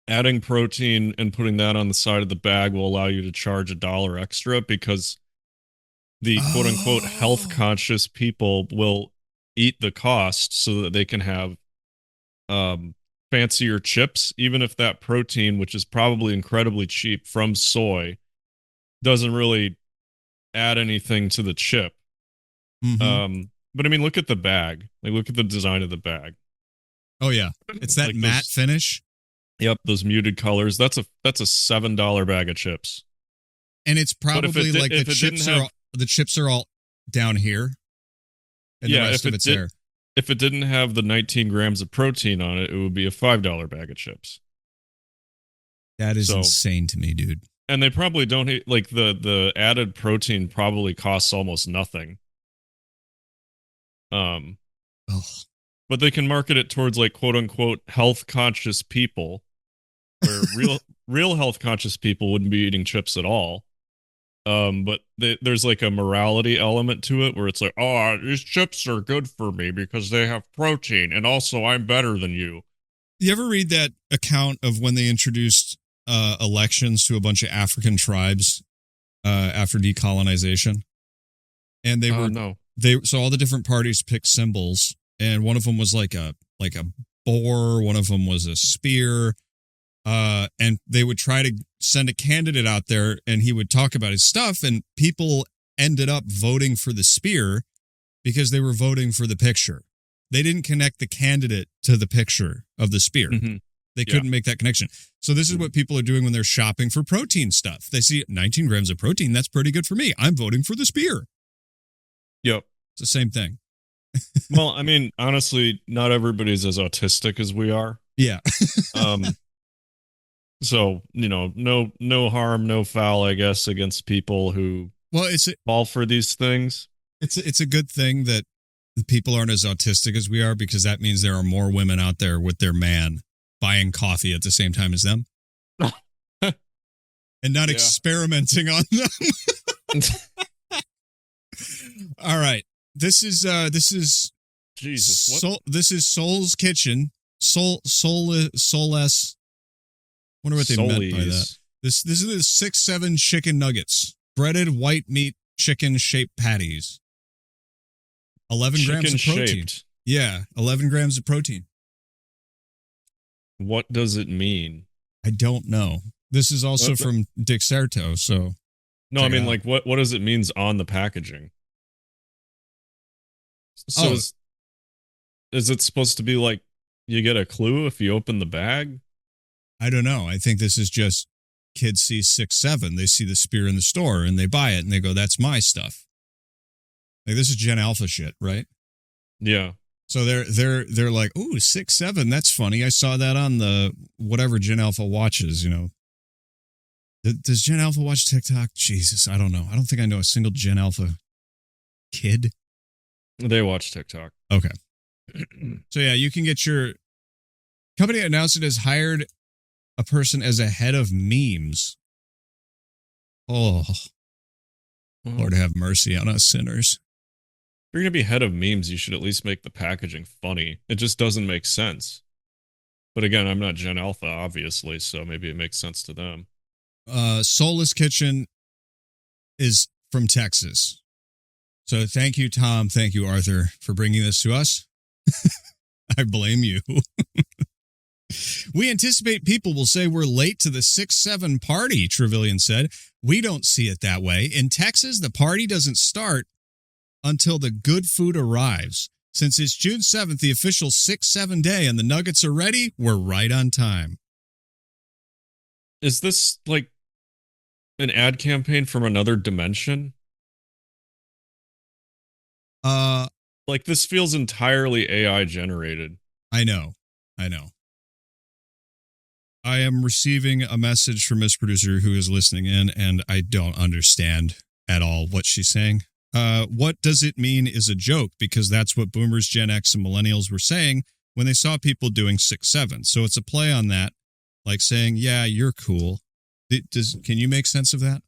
Adding protein and putting that on the side of the bag will allow you to charge $1 extra because the quote-unquote health-conscious people will eat the cost so that they can have fancier chips, even if that protein, which is probably incredibly cheap from soy, doesn't really add anything to the chip. Mm-hmm. But I mean, look at the bag. Like, look at the design of the bag. Oh yeah, it's that like matte finish. Yep, those muted colors. That's a $7 bag of chips. And it's probably like the chips are all down here, and the rest of it's there. If it didn't have the 19 grams of protein on it, it would be a $5 bag of chips. That is insane to me, dude. And they probably don't like the added protein probably costs almost nothing. But they can market it towards like quote unquote health conscious people, where real health conscious people wouldn't be eating chips at all. But there's like a morality element to it where it's like, oh, these chips are good for me because they have protein, and also I'm better than you. You ever read that account of when they introduced elections to a bunch of African tribes after decolonization? And they were so all the different parties picked symbols, and one of them was like a boar, one of them was a spear. And they would try to send a candidate out there and he would talk about his stuff, and people ended up voting for the spear because they were voting for the picture. They didn't connect the candidate to the picture of the spear. Mm-hmm. They couldn't make that connection. So this is what people are doing when they're shopping for protein stuff. They see 19 grams of protein. That's pretty good for me. I'm voting for the spear. Yep. It's the same thing. Well, I mean, honestly, not everybody's as autistic as we are. Yeah. So, you know, no harm, no foul, I guess, against people who fall for these things. It's a good thing that people aren't as autistic as we are, because that means there are more women out there with their man buying coffee at the same time as them. And not experimenting on them. All right. This is Jesus. What? This is Soul's Kitchen. Soulless. Wonder what they meant by that. This is the 6-7 chicken nuggets, breaded white meat chicken shaped patties. 11 grams of protein. Shaped. Yeah, 11 grams of protein. What does it mean? I don't know. This is also from Dixerto, so. No, I mean, like, what does it means on the packaging? So is it supposed to be like you get a clue if you open the bag? I don't know. I think this is just kids see 6-7. They see the spear in the store and they buy it and they go, that's my stuff. Like, this is Gen Alpha shit, right? Yeah. So they're like, ooh, 6-7. That's funny. I saw that on the whatever Gen Alpha watches, you know. Does Gen Alpha watch TikTok? Jesus, I don't know. I don't think I know a single Gen Alpha kid. They watch TikTok. Okay. So yeah, you can get your company announced it has hired a person as a head of memes. Oh, Lord have mercy on us sinners. If you're going to be head of memes, you should at least make the packaging funny. It just doesn't make sense. But again, I'm not Gen Alpha, obviously, so maybe it makes sense to them. Soulless Kitchen is from Texas. So thank you, Tom. Thank you, Arthur, for bringing this to us. I blame you. We anticipate people will say we're late to the 6-7 party, Trevelyan said. We don't see it that way. In Texas, the party doesn't start until the good food arrives. Since it's June 7th, the official 6-7 day, and the nuggets are ready, we're right on time. Is this like an ad campaign from another dimension? Like, this feels entirely AI generated. I know. I am receiving a message from Miss Producer who is listening in, and I don't understand at all what she's saying. What does it mean is a joke, because that's what boomers, Gen X, and millennials were saying when they saw people doing 6-7. So it's a play on that, like saying, yeah, you're cool. Can you make sense of that?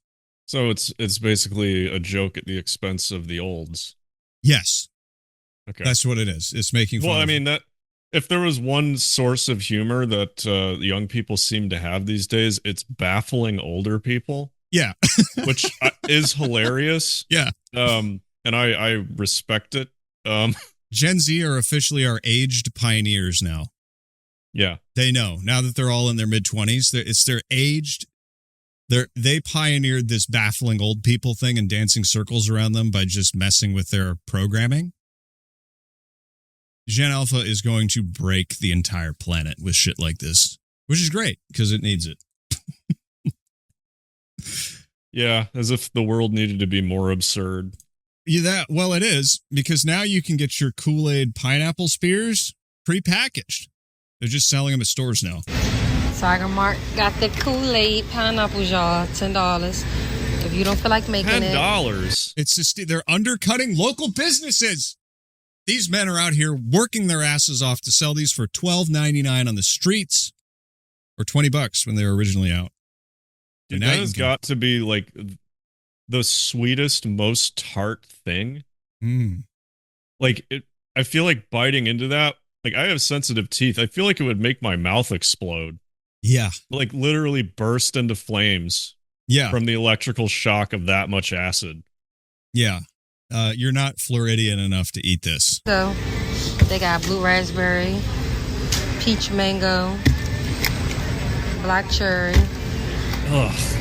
So it's basically a joke at the expense of the olds. Yes. Okay. That's what it is. It's making fun Well, I of mean, that if there was one source of humor that young people seem to have these days, it's baffling older people. Yeah. Which is hilarious. Yeah. And I respect it. Gen Z are officially our aged pioneers now. Yeah. They know. Now that they're all in their mid-20s, it's their aged. They pioneered this baffling old people thing and dancing circles around them by just messing with their programming. Gen Alpha is going to break the entire planet with shit like this, which is great because it needs it. Yeah, as if the world needed to be more absurd. Well, it is, because now you can get your Kool-Aid pineapple spears pre-packaged. They're just selling them at stores now. Tiger Mark got the Kool-Aid pineapples, y'all. $10. If you don't feel like making $10. It's just they're undercutting local businesses. These men are out here working their asses off to sell these for $12.99 on the streets, or $20 when they were originally out. Dude, that has got to be like the sweetest, most tart thing. Like, I feel like biting into that. Like, I have sensitive teeth. I feel like it would make my mouth explode. Yeah. Like, literally burst into flames. Yeah. From the electrical shock of that much acid. Yeah. You're not Floridian enough to eat this. So, they got blue raspberry, peach mango, black cherry,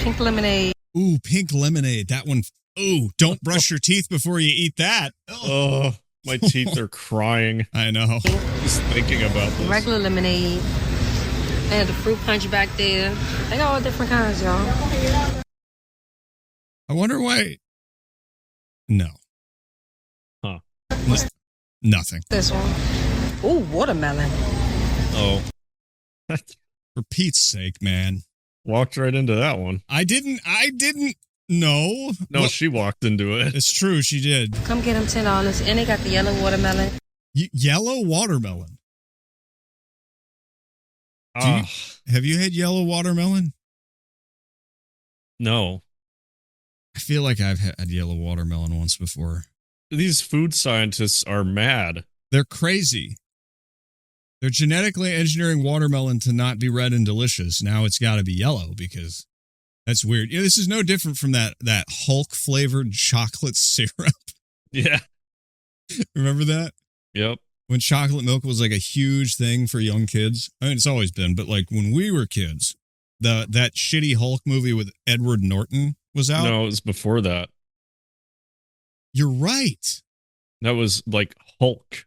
pink lemonade. Ooh, pink lemonade. That one. Ooh, don't brush your teeth before you eat that. Oh, my teeth are crying. I know. Just thinking about this. Regular lemonade. They had the fruit punch back there. They got all different kinds, y'all. I wonder why. No. Huh. Nothing. This one. Ooh, watermelon. Oh. For Pete's sake, man. Walked right into that one. I didn't know. No, well, she walked into it. It's true, she did. Come get them $10. And they got the yellow watermelon. Yellow watermelon? Have you had yellow watermelon? No. I feel like I've had yellow watermelon once before. These food scientists are mad. They're crazy. They're genetically engineering watermelon to not be red and delicious. Now it's got to be yellow because that's weird. You know, this is no different from that Hulk flavored chocolate syrup. Yeah. Remember that? Yep. When chocolate milk was like a huge thing for young kids. I mean, it's always been, but like when we were kids, that shitty Hulk movie with Edward Norton was out? No, it was before that. You're right. That was like Hulk.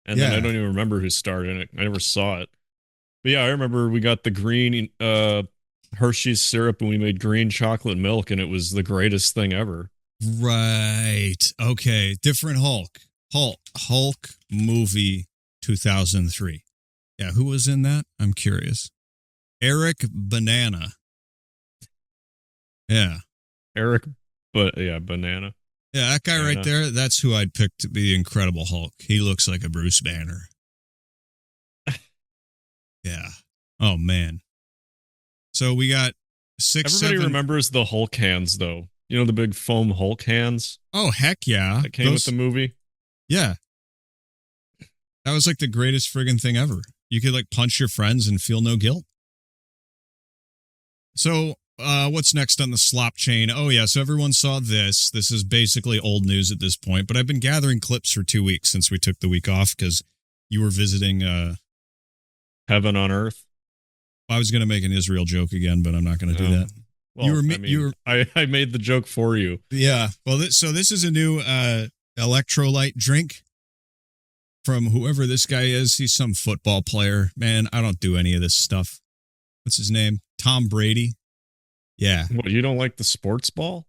And then I don't even remember who starred in it. I never saw it. But yeah, I remember we got the green Hershey's syrup and we made green chocolate milk, and it was the greatest thing ever. Right. Okay. Different Hulk. Hulk movie 2003. Yeah, who was in that? I'm curious. Eric Banana. Yeah. Banana. Yeah, that guy right there, that's who I'd pick to be Incredible Hulk. He looks like a Bruce Banner. Yeah. Oh, man. So we got Everybody remembers the Hulk hands, though. You know, the big foam Hulk hands? Oh, heck yeah. That came with the movie? Yeah. That was like the greatest friggin' thing ever. You could like punch your friends and feel no guilt. So, what's next on the slop chain? Oh, yeah. So everyone saw this. This is basically old news at this point, but I've been gathering clips for 2 weeks since we took the week off because you were visiting Heaven on Earth. I was going to make an Israel joke again, but I'm not going to do that. Well, I made the joke for you. Yeah. Well, this is a new electrolyte drink from whoever this guy is. He's some football player. Man, I don't do any of this stuff. What's his name? Tom Brady. Yeah. What, you don't like the sports ball?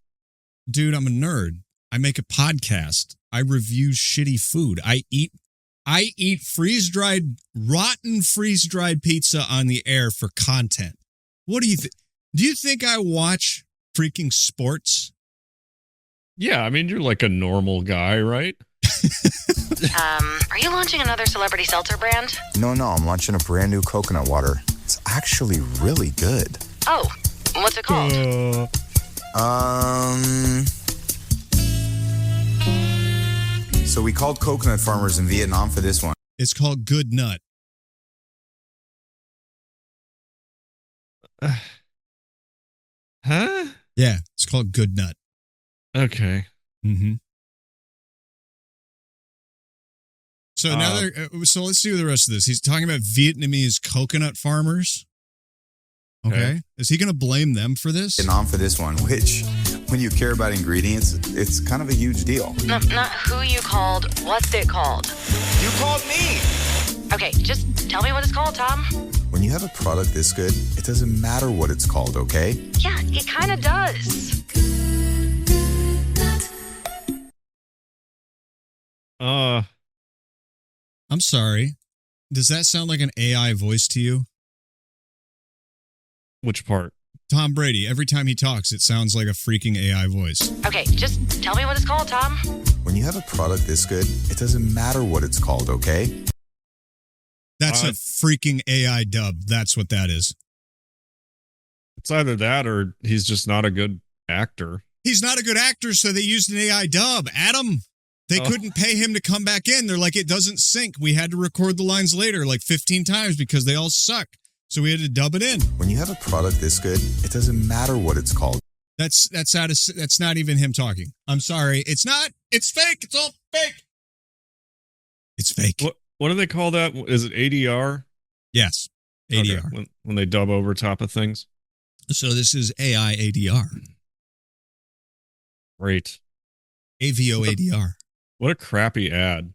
Dude, I'm a nerd. I make a podcast. I review shitty food. I eat rotten freeze-dried pizza on the air for content. What do you think? Do you think I watch freaking sports? Yeah, I mean, you're like a normal guy, right? Are you launching another celebrity seltzer brand? No, I'm launching a brand new coconut water. It's actually really good. Oh, what's it called? So we called coconut farmers in Vietnam for this one. It's called Good Nut. Huh? Yeah, it's called Good Nut. Okay. Mm-hmm. So now so let's see the rest of this. He's talking about Vietnamese coconut farmers. Okay. Is he going to blame them for this? Vietnam for this one, which, when you care about ingredients, it's kind of a huge deal. No, not who you called. What's it called? You called me! Okay, just tell me what it's called, Tom. When you have a product this good, it doesn't matter what it's called, okay? Yeah, it kind of does. I'm sorry. Does that sound like an AI voice to you? Which part? Tom Brady. Every time he talks, it sounds like a freaking AI voice. Okay, just tell me what it's called, Tom. When you have a product this good, it doesn't matter what it's called, okay? That's a freaking AI dub. That's what that is. It's either that or he's just not a good actor. He's not a good actor, so they used an AI dub. Adam, they couldn't pay him to come back in. They're like, it doesn't sync. We had to record the lines later like 15 times because they all suck. So we had to dub it in. When you have a product this good, it doesn't matter what it's called. That's not even him talking. I'm sorry. It's not. It's fake. It's all fake. It's fake. What do they call that? Is it ADR? Yes. ADR. Okay, when they dub over top of things. So this is AI ADR. Great. AVO ADR. What a crappy ad.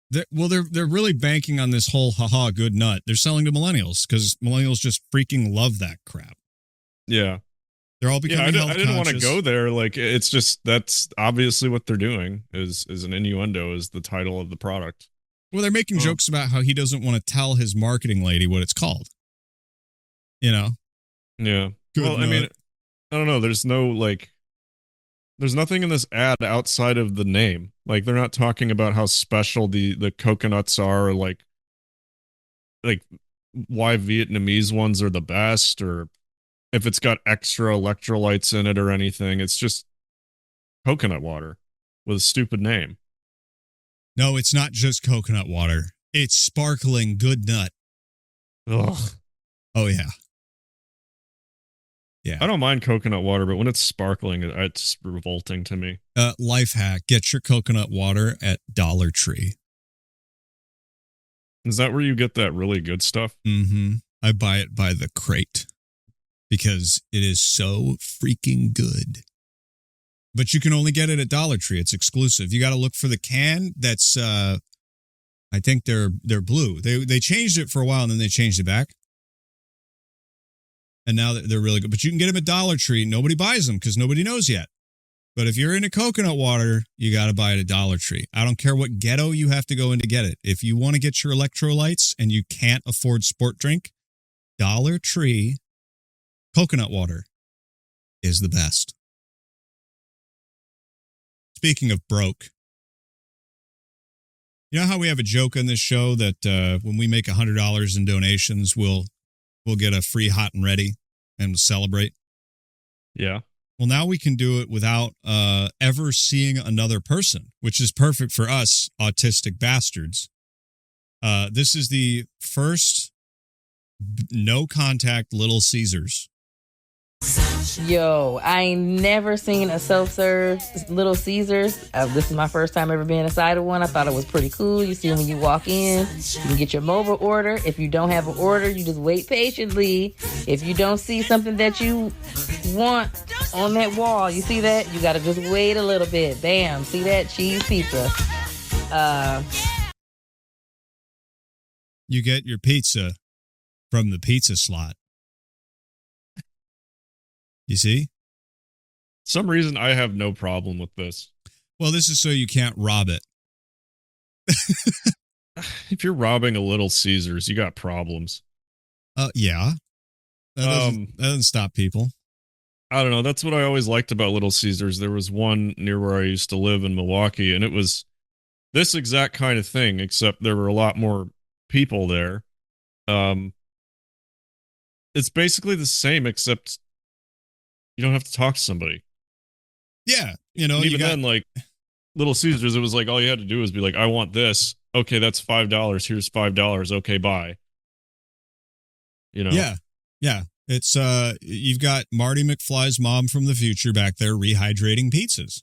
They're really banking on this whole haha good nut. They're selling to millennials because millennials just freaking love that crap. Yeah. They're all becoming health I didn't want to conscious. go there. Like, it's just, that's obviously what they're doing is an innuendo is the title of the product. Well, they're making jokes about how he doesn't want to tell his marketing lady what it's called. You know? Yeah. Good well, nut. I mean, I don't know. There's nothing in this ad outside of the name. Like, they're not talking about how special the coconuts are, like why Vietnamese ones are the best, or if it's got extra electrolytes in it or anything. It's just coconut water with a stupid name. No, it's not just coconut water. It's sparkling good nut. Ugh. Oh, yeah. Yeah. I don't mind coconut water, but when it's sparkling, it's revolting to me. Life hack. Get your coconut water at Dollar Tree. Is that where you get that really good stuff? Mm-hmm. I buy it by the crate. because it is so freaking good. But you can only get it at Dollar Tree. It's exclusive. You got to look for the can that's, I think they're blue. They changed it for a while and then they changed it back. And now they're really good. But you can get them at Dollar Tree. Nobody buys them because nobody knows yet. But if you're into coconut water, you got to buy it at Dollar Tree. I don't care what ghetto you have to go in to get it. If you want to get your electrolytes and you can't afford sport drink, Dollar Tree coconut water is the best. Speaking of broke, you know how we have a joke on this show that when we make $100 in donations, we'll get a free hot and ready and celebrate? Yeah. Well, now we can do it without ever seeing another person, which is perfect for us autistic bastards. This is the first no contact Little Caesars. Yo, I ain't never seen a self-serve Little Caesars. This is my first time ever being inside of one. I thought it was pretty cool. You see when you walk in, you can get your mobile order. If you don't have an order, you just wait patiently. If you don't see something that you want on that wall, you see that? You got to just wait a little bit. Bam, see that? Cheese pizza. You get your pizza from the pizza slot. You see? Some reason I have no problem with this. Well, this is so you can't rob it. If you're robbing a Little Caesars, you got problems. Yeah. That doesn't stop people. I don't know. That's what I always liked about Little Caesars. There was one near where I used to live in Milwaukee, and it was this exact kind of thing, except there were a lot more people there. It's basically the same, except you don't have to talk to somebody. Yeah. You know, and even then, like Little Caesars, it was like all you had to do was be like, I want this. Okay, that's $5. Here's $5. Okay, bye. You know? Yeah. Yeah. It's you've got Marty McFly's mom from the future back there rehydrating pizzas.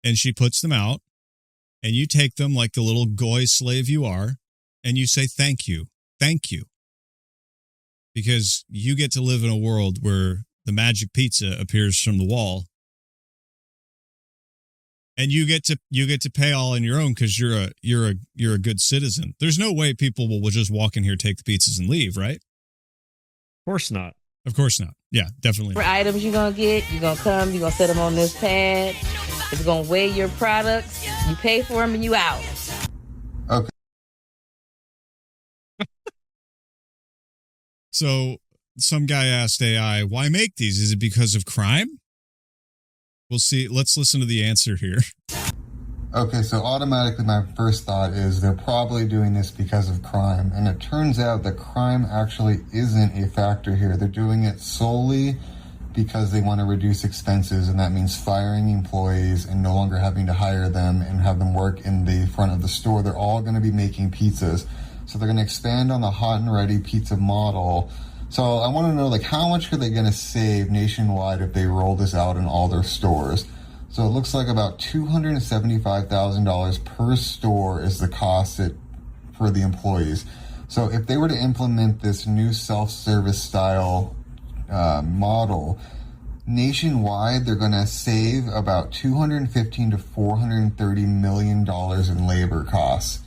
And she puts them out, and you take them like the little goy slave you are, and you say thank you. Thank you. Because you get to live in a world where the magic pizza appears from the wall, and you get to pay all on your own because you're a good citizen. There's no way people will just walk in here, take the pizzas, and leave, right? Of course not. Of course not. Yeah, definitely. For items you're gonna get, you're gonna come, you're gonna set them on this pad. It's gonna weigh your products. You pay for them, and you out. Okay. So some guy asked AI, why make these? Is it because of crime? We'll see. Let's listen to the answer here. Okay, so automatically my first thought is they're probably doing this because of crime. And it turns out that crime actually isn't a factor here. They're doing it solely because they want to reduce expenses, and that means firing employees and no longer having to hire them and have them work in the front of the store. They're all going to be making pizzas. So they're going to expand on the hot and ready pizza model. So I want to know, like, how much are they going to save nationwide if they roll this out in all their stores? So it looks like about $275,000 per store is the cost for the employees. So if they were to implement this new self-service style model, nationwide, they're going to save about $215 to $430 million in labor costs.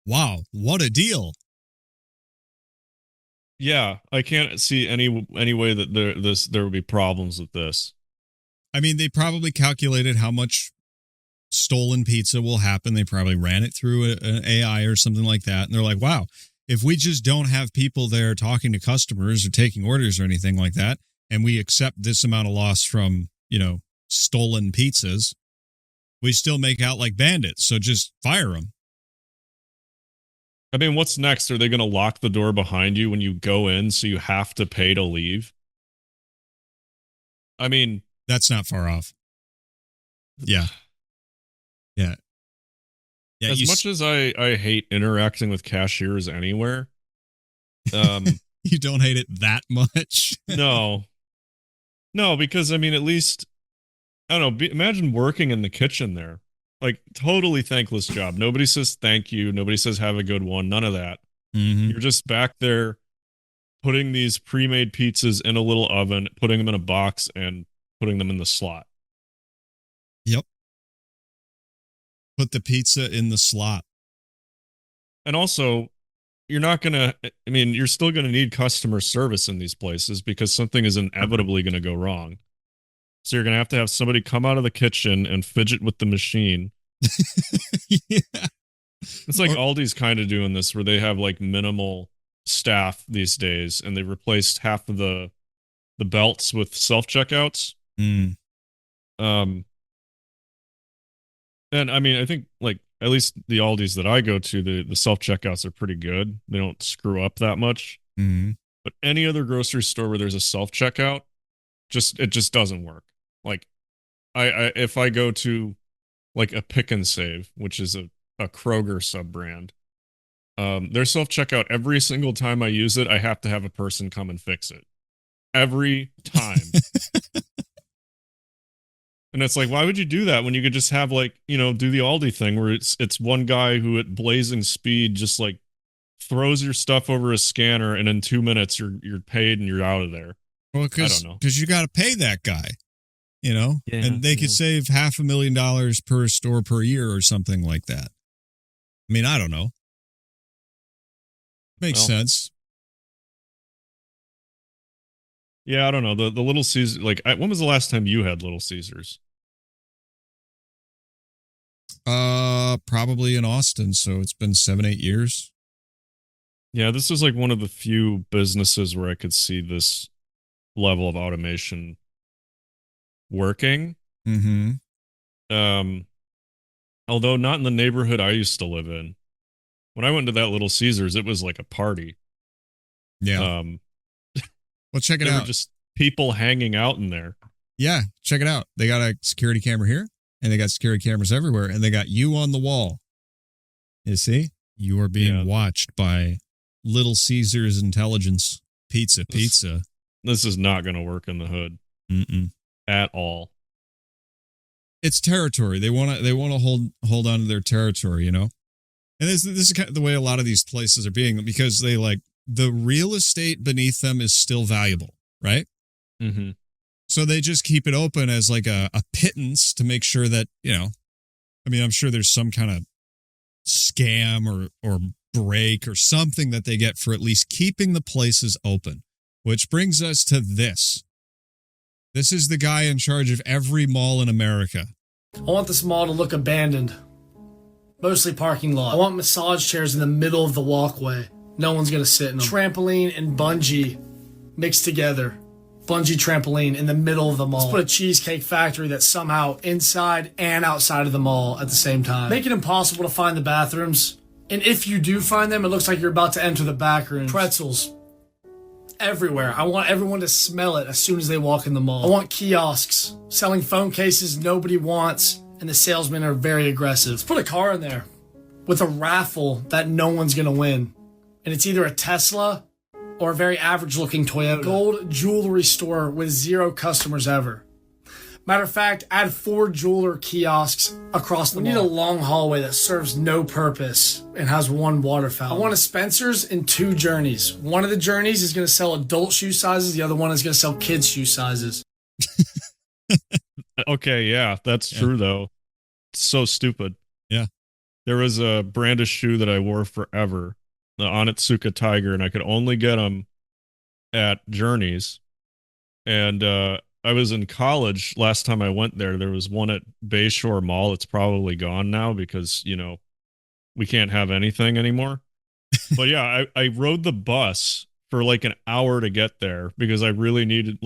Wow, what a deal. Yeah, I can't see any way that there would be problems with this. I mean, they probably calculated how much stolen pizza will happen. They probably ran it through an AI or something like that. And they're like, wow, if we just don't have people there talking to customers or taking orders or anything like that, and we accept this amount of loss from, stolen pizzas, we still make out like bandits. So just fire them. I mean, what's next? Are they going to lock the door behind you when you go in so you have to pay to leave? I mean, that's not far off. Yeah. Yeah. Yeah. As much as I hate interacting with cashiers anywhere, you don't hate it that much. No, because I mean, at least, I don't know, imagine working in the kitchen there. Like, totally thankless job. Nobody says thank you. Nobody says have a good one. None of that. Mm-hmm. You're just back there putting these pre-made pizzas in a little oven, putting them in a box, and putting them in the slot. Yep. Put the pizza in the slot. And also, you're not going to, I mean, you're still going to need customer service in these places because something is inevitably going to go wrong. So you're going to have somebody come out of the kitchen and fidget with the machine. Yeah. It's like Aldi's kind of doing this where they have like minimal staff these days and they replaced half of the belts with self-checkouts. Mm. And I mean, I think like at least the Aldi's that I go to, the self-checkouts are pretty good. They don't screw up that much. Mm-hmm. But any other grocery store where there's a self-checkout, it just doesn't work. Like I if I go to like a Pick and Save, which is a Kroger sub-brand, their self-checkout, every single time I use it, I have to have a person come and fix it. Every time. And it's like, why would you do that when you could just have like, you know, do the Aldi thing where it's one guy who at blazing speed just like throws your stuff over a scanner and in 2 minutes you're paid and you're out of there. Well, I because don't know. you got to pay that guy, you know, Yeah, and they could save $500,000 per store per year or something like that. I mean, I don't know. Makes sense. Yeah, I don't know. The Little Caesars, like, when was the last time you had Little Caesars? Probably in Austin. So it's been 7-8 years. Yeah, this is like one of the few businesses where I could see this level of automation working. Mm-hmm. Although not in the neighborhood I used to live in. When I went to that Little Caesars, it was like a party. Yeah. Well, check it there out. were just people hanging out in there. Yeah, check it out. They got a security camera here, and they got security cameras everywhere, and they got you on the wall. You see? You are being watched by Little Caesars intelligence. Pizza. This is not going to work in the hood. Mm-mm. At all. It's territory. They want to hold on to their territory, you know? And this is kind of the way a lot of these places are being, because they like, the real estate beneath them is still valuable, right? Mm-hmm. So they just keep it open as like a pittance to make sure that, you know, I mean, I'm sure there's some kind of scam or break or something that they get for at least keeping the places open, which brings us to this. This is the guy in charge of every mall in America. I want this mall to look abandoned. Mostly parking lot. I want massage chairs in the middle of the walkway. No one's gonna sit in them. Trampoline and bungee mixed together. Bungee trampoline in the middle of the mall. Let's put a cheesecake factory that's somehow inside and outside of the mall at the same time. Make it impossible to find the bathrooms. And if you do find them, it looks like you're about to enter the back rooms. Pretzels. Everywhere. I want everyone to smell it as soon as they walk in the mall. I want kiosks selling phone cases nobody wants, and the salesmen are very aggressive. Let's put a car in there with a raffle that no one's gonna win. And it's either a Tesla or a very average looking Toyota. Gold jewelry store with 0 customers ever. Matter of fact, add 4 jeweler kiosks across the mall. We need a long hallway that serves no purpose and has 1 water fountain. I want a Spencer's and 2 Journeys. One of the Journeys is going to sell adult shoe sizes. The other one is going to sell kids shoe sizes. Okay, yeah, that's true though. It's so stupid. Yeah. There was a brand of shoe that I wore forever, the Onitsuka Tiger, and I could only get them at Journeys. And I was in college last time I went there. There was one at Bayshore Mall. It's probably gone now because, you know, we can't have anything anymore. But yeah, I rode the bus for like an hour to get there because I really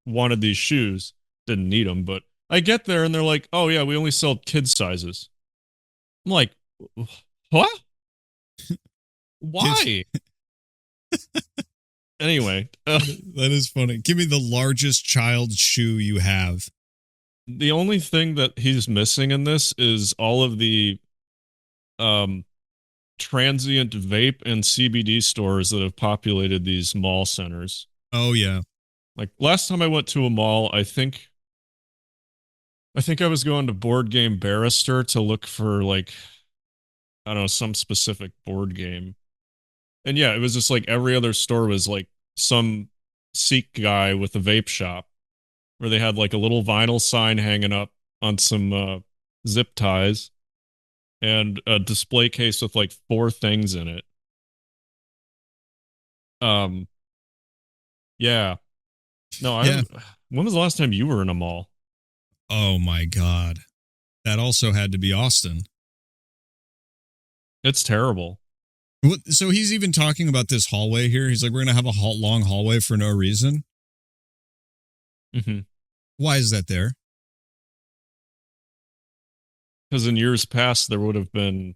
wanted these shoes. Didn't need them, but I get there and they're like, oh yeah, we only sell kid sizes. I'm like, what? Why? Anyway, that is funny. Give me the largest child shoe you have. The only thing that he's missing in this is all of the transient vape and CBD stores that have populated these mall centers. Oh yeah. Like last time I went to a mall, I think I was going to Board Game Barrister to look for like, I don't know, some specific board game. And yeah, it was just like every other store was like some Sikh guy with a vape shop where they had like a little vinyl sign hanging up on some zip ties and a display case with like 4 things in it. Yeah. No, when was the last time you were in a mall? Oh my God. That also had to be Austin. It's terrible. So he's even talking about this hallway here. He's like, we're going to have a long hallway for no reason. Mm-hmm. Why is that there? Because in years past, there would have been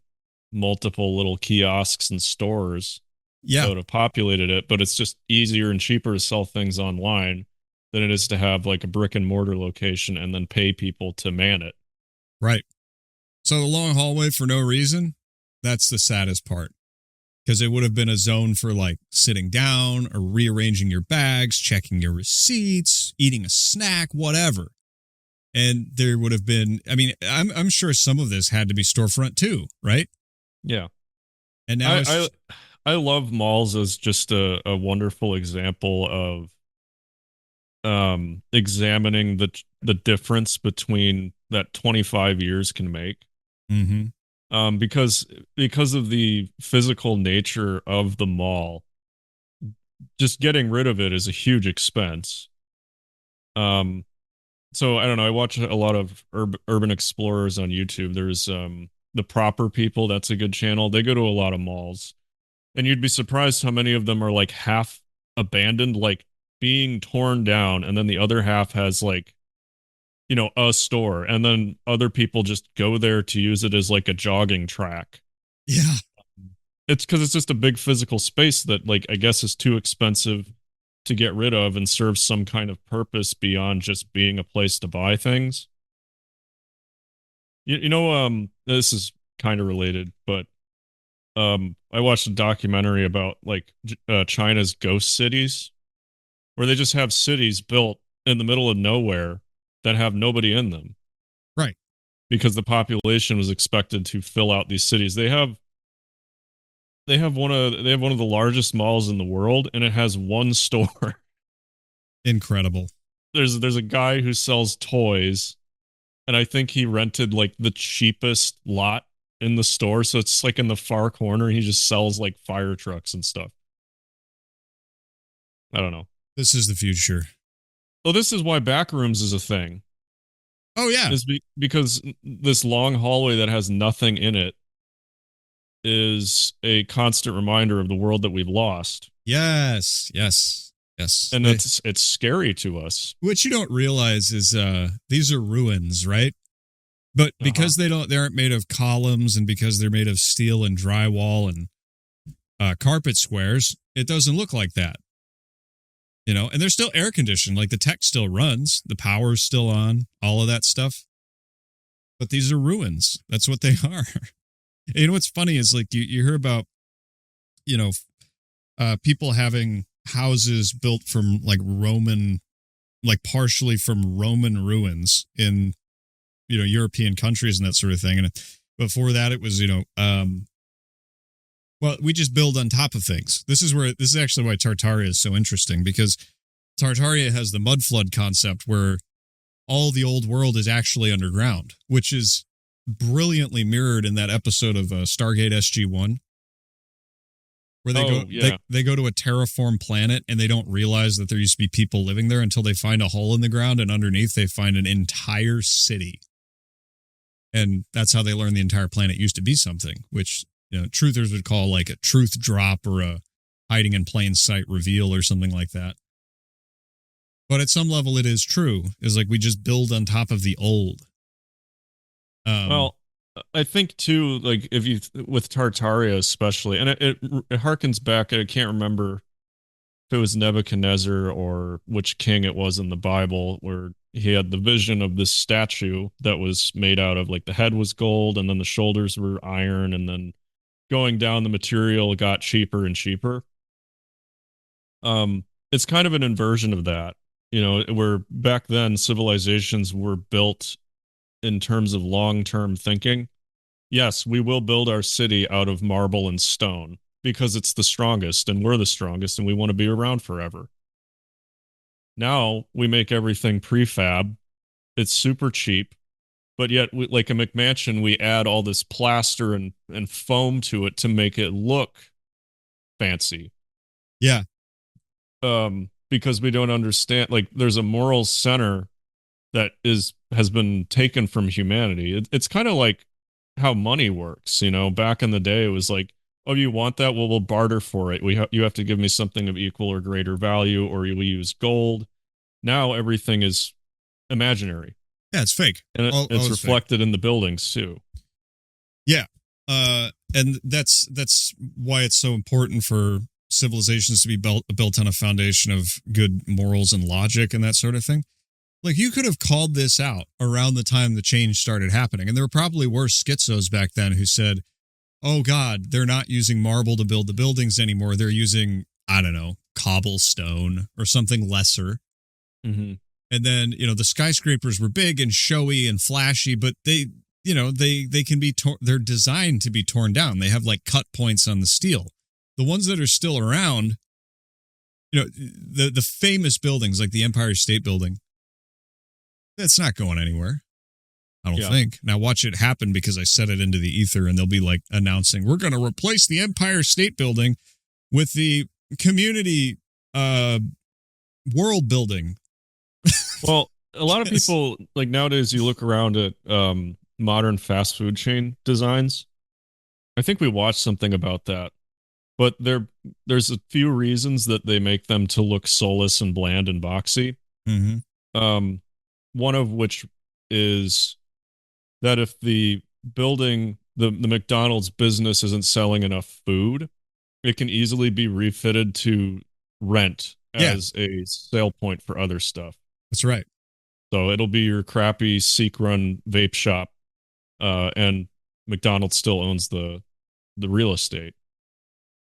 multiple little kiosks and stores that would have populated it, but it's just easier and cheaper to sell things online than it is to have like a brick and mortar location and then pay people to man it. Right. So the long hallway for no reason, that's the saddest part. Because it would have been a zone for like sitting down or rearranging your bags, checking your receipts, eating a snack, whatever. And there would have been, I mean, I'm sure some of this had to be storefront too, right? Yeah. And now I love malls as just a wonderful example of examining the difference between that 25 years can make. Mm-hmm. Because of the physical nature of the mall, just getting rid of it is a huge expense. So I don't know. I watch a lot of urban explorers on YouTube. There's the Proper People. That's a good channel. They go to a lot of malls, and you'd be surprised how many of them are like half abandoned, like being torn down, and then the other half has like, you know, a store, and then other people just go there to use it as like a jogging track. Yeah. It's because it's just a big physical space that, like, I guess is too expensive to get rid of and serves some kind of purpose beyond just being a place to buy things. You know, this is kind of related, but I watched a documentary about like China's ghost cities, where they just have cities built in the middle of nowhere that have nobody in them. Right. Because the population was expected to fill out these cities. They have one of the largest malls in the world, and it has one store. Incredible. There's a guy who sells toys, and I think he rented like the cheapest lot in the store, so it's like in the far corner. He just sells like fire trucks and stuff. I don't know. This is the future. Well, this is why backrooms is a thing. Oh, yeah. Because this long hallway that has nothing in it is a constant reminder of the world that we've lost. Yes. And it's scary to us. What you don't realize is these are ruins, right? But because they aren't made of columns, and because they're made of steel and drywall and carpet squares, it doesn't look like that. You know, and they're still air conditioned, like the tech still runs, the power's still on, all of that stuff. But these are ruins. That's what they are. And you know what's funny is like you hear about, you know, people having houses built from like Roman, like partially from Roman ruins in, you know, European countries and that sort of thing. And before that, it was, you know, well, we just build on top of things. This is actually why Tartaria is so interesting, because Tartaria has the mud flood concept where all the old world is actually underground, which is brilliantly mirrored in that episode of Stargate SG-1, where they go to a terraformed planet and they don't realize that there used to be people living there until they find a hole in the ground, and underneath they find an entire city. And that's how they learn the entire planet used to be something, which, you know, truthers would call like a truth drop or a hiding in plain sight reveal or something like that. But at some level, it is true. It's like we just build on top of the old. Well, I think too, like if you with Tartaria especially, and it harkens back. I can't remember if it was Nebuchadnezzar or which king it was in the Bible, where he had the vision of this statue that was made out of, like, the head was gold and then the shoulders were iron, and then going down the material got cheaper and cheaper. It's kind of an inversion of that, you know, where back then civilizations were built in terms of long-term thinking. Yes, we will build our city out of marble and stone. because it's the strongest and we're the strongest and we want to be around forever. Now we make everything prefab. It's super cheap, but yet, like a McMansion, we add all this plaster and foam to it to make it look fancy. Yeah. Because we don't understand, like, there's a moral center that has been taken from humanity. It's kind of like how money works. You know, back in the day, it was like, oh, you want that? Well, we'll barter for it. You have to give me something of equal or greater value, or we use gold. Now everything is imaginary. Yeah, it's fake. And it's reflected fake in the buildings too. Yeah. And that's why it's so important for civilizations to be built on a foundation of good morals and logic and that sort of thing. Like, you could have called this out around the time the change started happening. And there were probably worse schizos back then who said, oh God, they're not using marble to build the buildings anymore. They're using, I don't know, cobblestone or something lesser. Mm-hmm. And then, you know, the skyscrapers were big and showy and flashy, but they can be, they're designed to be torn down. They have like cut points on the steel. The ones that are still around, you know, the famous buildings like the Empire State Building, that's not going anywhere. I don't think. Now watch it happen, because I set it into the ether and they'll be like announcing, we're going to replace the Empire State Building with the community world building. Well, a lot of people, like, nowadays you look around at modern fast food chain designs. I think we watched something about that. But there's a few reasons that they make them to look soulless and bland and boxy. Mm-hmm. One of which is that if the building, the McDonald's business isn't selling enough food, it can easily be refitted to rent as a sale point for other stuff. That's right. So it'll be your crappy Seek-run vape shop, and McDonald's still owns the real estate.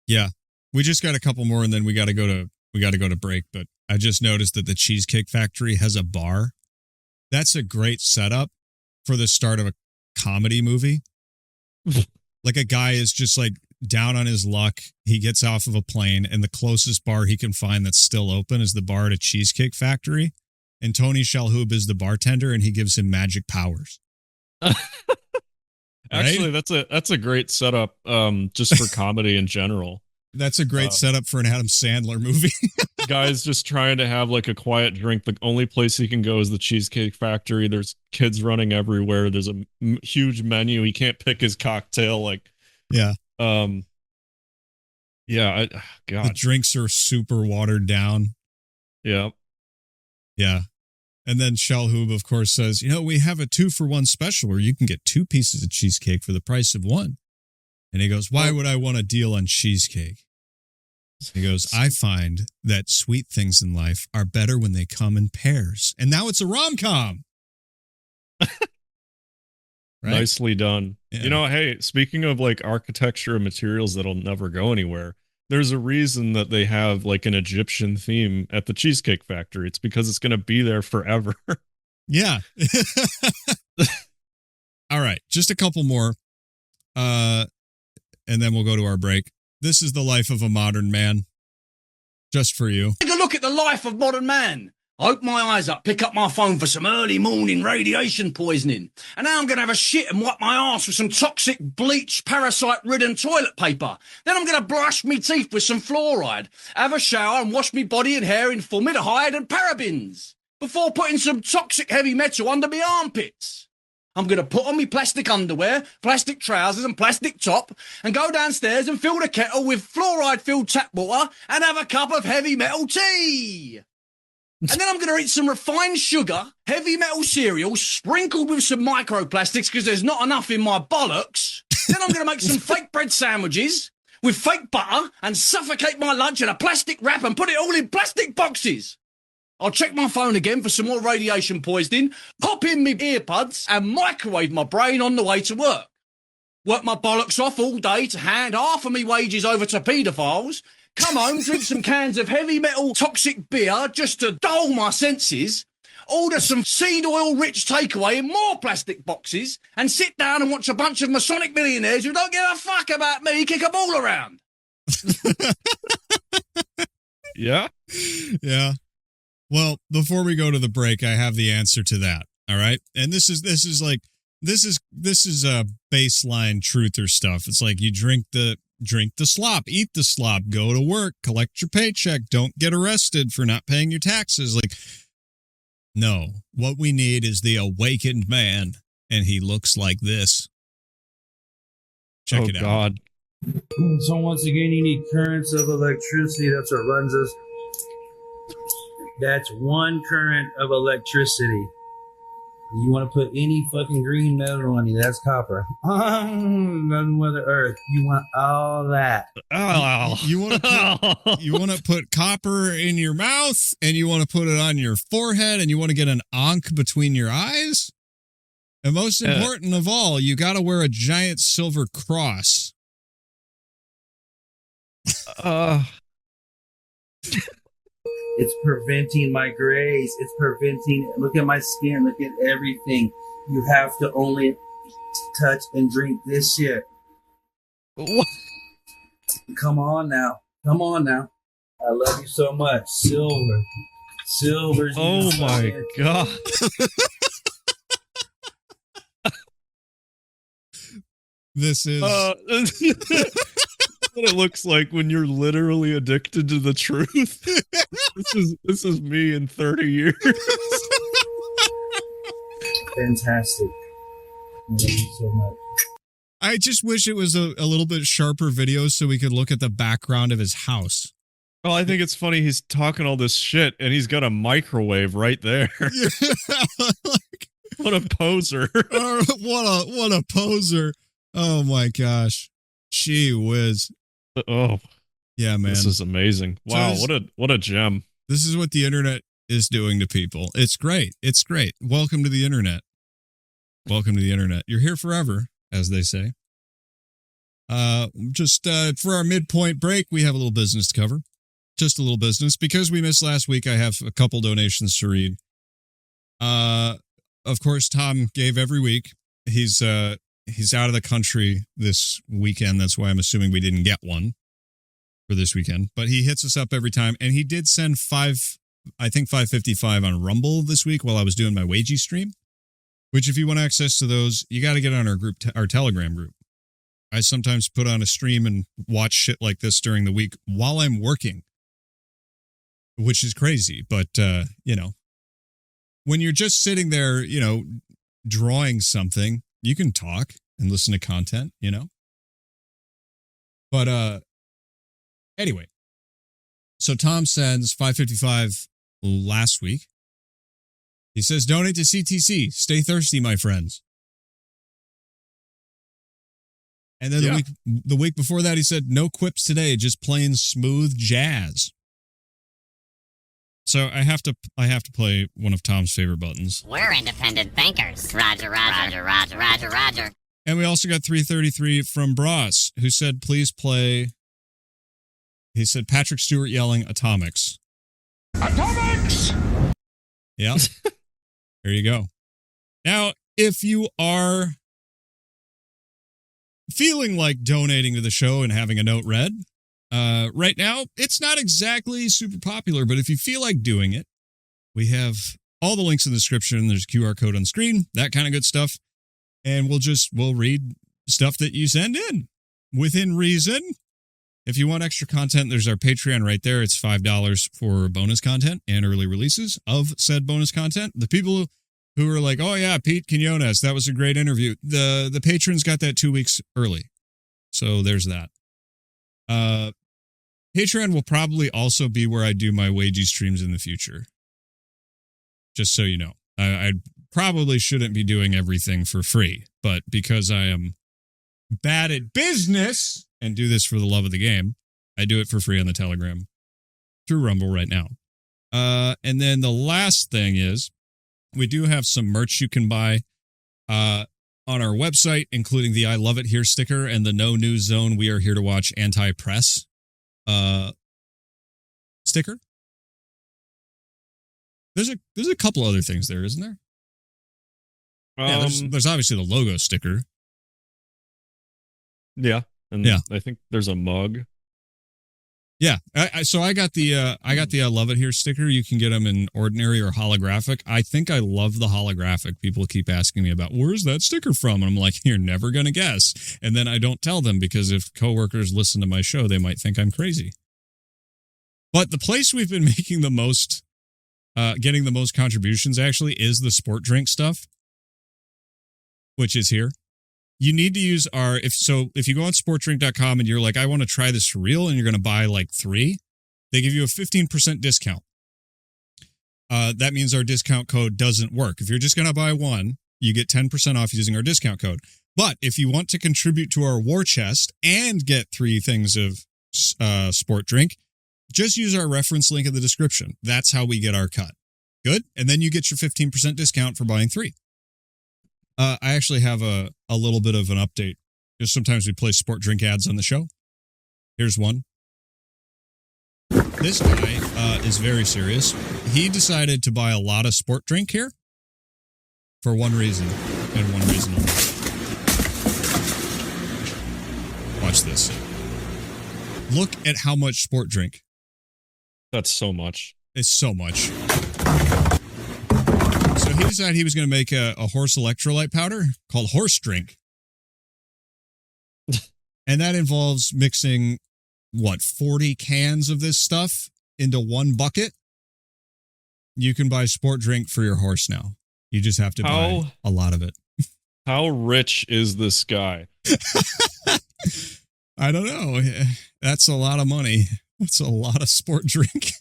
Yeah, we just got a couple more, and then we got to go to break. But I just noticed that the Cheesecake Factory has a bar. That's a great setup for the start of a comedy movie. Like, a guy is just like down on his luck. He gets off of a plane, and the closest bar he can find that's still open is the bar at a Cheesecake Factory. And Tony Shalhoub is the bartender, and he gives him magic powers. Actually, that's a great setup, just for comedy in general. That's a great setup for an Adam Sandler movie. Guy's just trying to have like a quiet drink. The only place he can go is the Cheesecake Factory. There's kids running everywhere. There's a huge menu. He can't pick his cocktail. Like, yeah. God. The drinks are super watered down. Yeah. Yeah. And then Shalhoub, of course, says, you know, we have a 2-for-1 special where you can get 2 pieces of cheesecake for the price of 1. And he goes, why would I want a deal on cheesecake? He goes, I find that sweet things in life are better when they come in pairs. And now it's a rom-com. Right? Nicely done. Yeah. You know, hey, speaking of like architecture and materials that'll never go anywhere, there's a reason that they have like an Egyptian theme at the Cheesecake Factory. It's because it's going to be there forever. Yeah. All right. Just a couple more. And then we'll go to our break. This is the life of a modern man. Just for you. Take a look at the life of modern man. I open my eyes up, pick up my phone for some early morning radiation poisoning. And now I'm going to have a shit and wipe my arse with some toxic, bleach, parasite-ridden toilet paper. Then I'm going to brush me teeth with some fluoride, have a shower and wash me body and hair in formaldehyde and parabens before putting some toxic heavy metal under me armpits. I'm going to put on me plastic underwear, plastic trousers and plastic top and go downstairs and fill the kettle with fluoride-filled tap water and have a cup of heavy metal tea. And then I'm going to eat some refined sugar, heavy metal cereal sprinkled with some microplastics because there's not enough in my bollocks. Then I'm going to make some fake bread sandwiches with fake butter and suffocate my lunch in a plastic wrap and put it all in plastic boxes. I'll check my phone again for some more radiation poisoning, pop in me earbuds and microwave my brain on the way to work. Work my bollocks off all day to hand half of me wages over to paedophiles. Come home, drink some cans of heavy metal toxic beer just to dull my senses, order some seed oil rich takeaway in more plastic boxes, and sit down and watch a bunch of Masonic millionaires who don't give a fuck about me kick a ball around. Yeah? Yeah. Well, before we go to the break, I have the answer to that. All right. And this is baseline truther stuff. It's like you drink the slop, eat the slop, go to work, collect your paycheck, don't get arrested for not paying your taxes. Like, no, what we need is the awakened man, and he looks like this. Check it out. God. So once again, you need currents of electricity. That's what runs us. That's one current of electricity. You want to put any fucking green metal on you, that's copper. Nothing with the earth. You want all that. Oh. You want to put copper in your mouth, and you want to put it on your forehead, and you want to get an ankh between your eyes? And most important of all, you got to wear a giant silver cross. It's preventing my grays. It's preventing. Look at my skin. Look at everything. You have to only touch and drink this shit. What? Come on now. Come on now. I love you so much. Silver. Silver's. Oh my God. This is what it looks like when you're literally addicted to the truth. This is me in 30 years. Fantastic. Thank you so much. I just wish it was a little bit sharper video so we could look at the background of his house. Well, I think it's funny he's talking all this shit and he's got a microwave right there. Yeah, like, what a poser. What a poser. Oh my gosh. Gee whiz. Oh. Yeah, man. This is amazing. Wow, So what a gem. This is what the internet is doing to people. It's great. It's great. Welcome to the internet. Welcome to the internet. You're here forever, as they say. Just for our midpoint break, we have a little business to cover. Just a little business. Because we missed last week, I have a couple donations to read. Of course, Tom gave every week. He's out of the country this weekend. That's why I'm assuming we didn't get one for this weekend. But he hits us up every time. And he did send $5.55 on Rumble this week while I was doing my Wagey stream. Which, if you want access to those, you got to get on our group, our Telegram group. I sometimes put on a stream and watch shit like this during the week while I'm working. Which is crazy. But, when you're just sitting there, drawing something, you can talk and listen to content, But anyway, so Tom sends $5.55 last week. He says, donate to CTC. Stay thirsty, my friends. And then the week before that, he said, no quips today, just plain smooth jazz. So I have to play one of Tom's favorite buttons. We're independent thinkers. Roger, roger, roger, roger, roger. And we also got 333 from Bros, who said, please play. He said, Patrick Stewart yelling Atomics. Atomics! Yeah. There you go. Now, if you are feeling like donating to the show and having a note read, right now, it's not exactly super popular, but if you feel like doing it, we have all the links in the description. There's a QR code on screen, that kind of good stuff. And we'll read stuff that you send in within reason. If you want extra content, there's our Patreon right there. It's $5 for bonus content and early releases of said bonus content. The people who are like, oh yeah, Pete Quinones, that was a great interview. The patrons got that 2 weeks early. So there's that. Patreon will probably also be where I do my Wagey streams in the future. Just so you know. I probably shouldn't be doing everything for free, but because I am bad at business and do this for the love of the game, I do it for free on the Telegram through Rumble right now. And then the last thing is, we do have some merch you can buy on our website, including the I Love It Here sticker and the No News Zone We Are Here to Watch anti-press sticker. There's a couple other things there, isn't there? Yeah, there's obviously the logo sticker. Yeah. And yeah. I think there's a mug. Yeah. So I got the I love it here sticker. You can get them in ordinary or holographic. I think I love the holographic. People keep asking me about where's that sticker from? And I'm like, you're never going to guess. And then I don't tell them because if coworkers listen to my show, they might think I'm crazy. But the place we've been making the most, getting the most contributions actually is the sport drink stuff, which is here. You need to use our, if you go on sportdrink.com and you're like, I want to try this for real, and you're going to buy like 3, they give you a 15% discount. That means our discount code doesn't work. If you're just going to buy 1, you get 10% off using our discount code. But if you want to contribute to our war chest and get 3 things of sport drink, just use our reference link in the description. That's how we get our cut. Good? And then you get your 15% discount for buying 3. I actually have a little bit of an update. Because sometimes we play sport drink ads on the show. Here's one. This guy is very serious. He decided to buy a lot of sport drink here for one reason, and one reason only. Watch this. Look at how much sport drink. That's so much. It's so much. So he decided he was going to make a horse electrolyte powder called horse drink. And that involves mixing, 40 cans of this stuff into one bucket? You can buy sport drink for your horse now. You just have to buy a lot of it. How rich is this guy? I don't know. That's a lot of money. That's a lot of sport drink.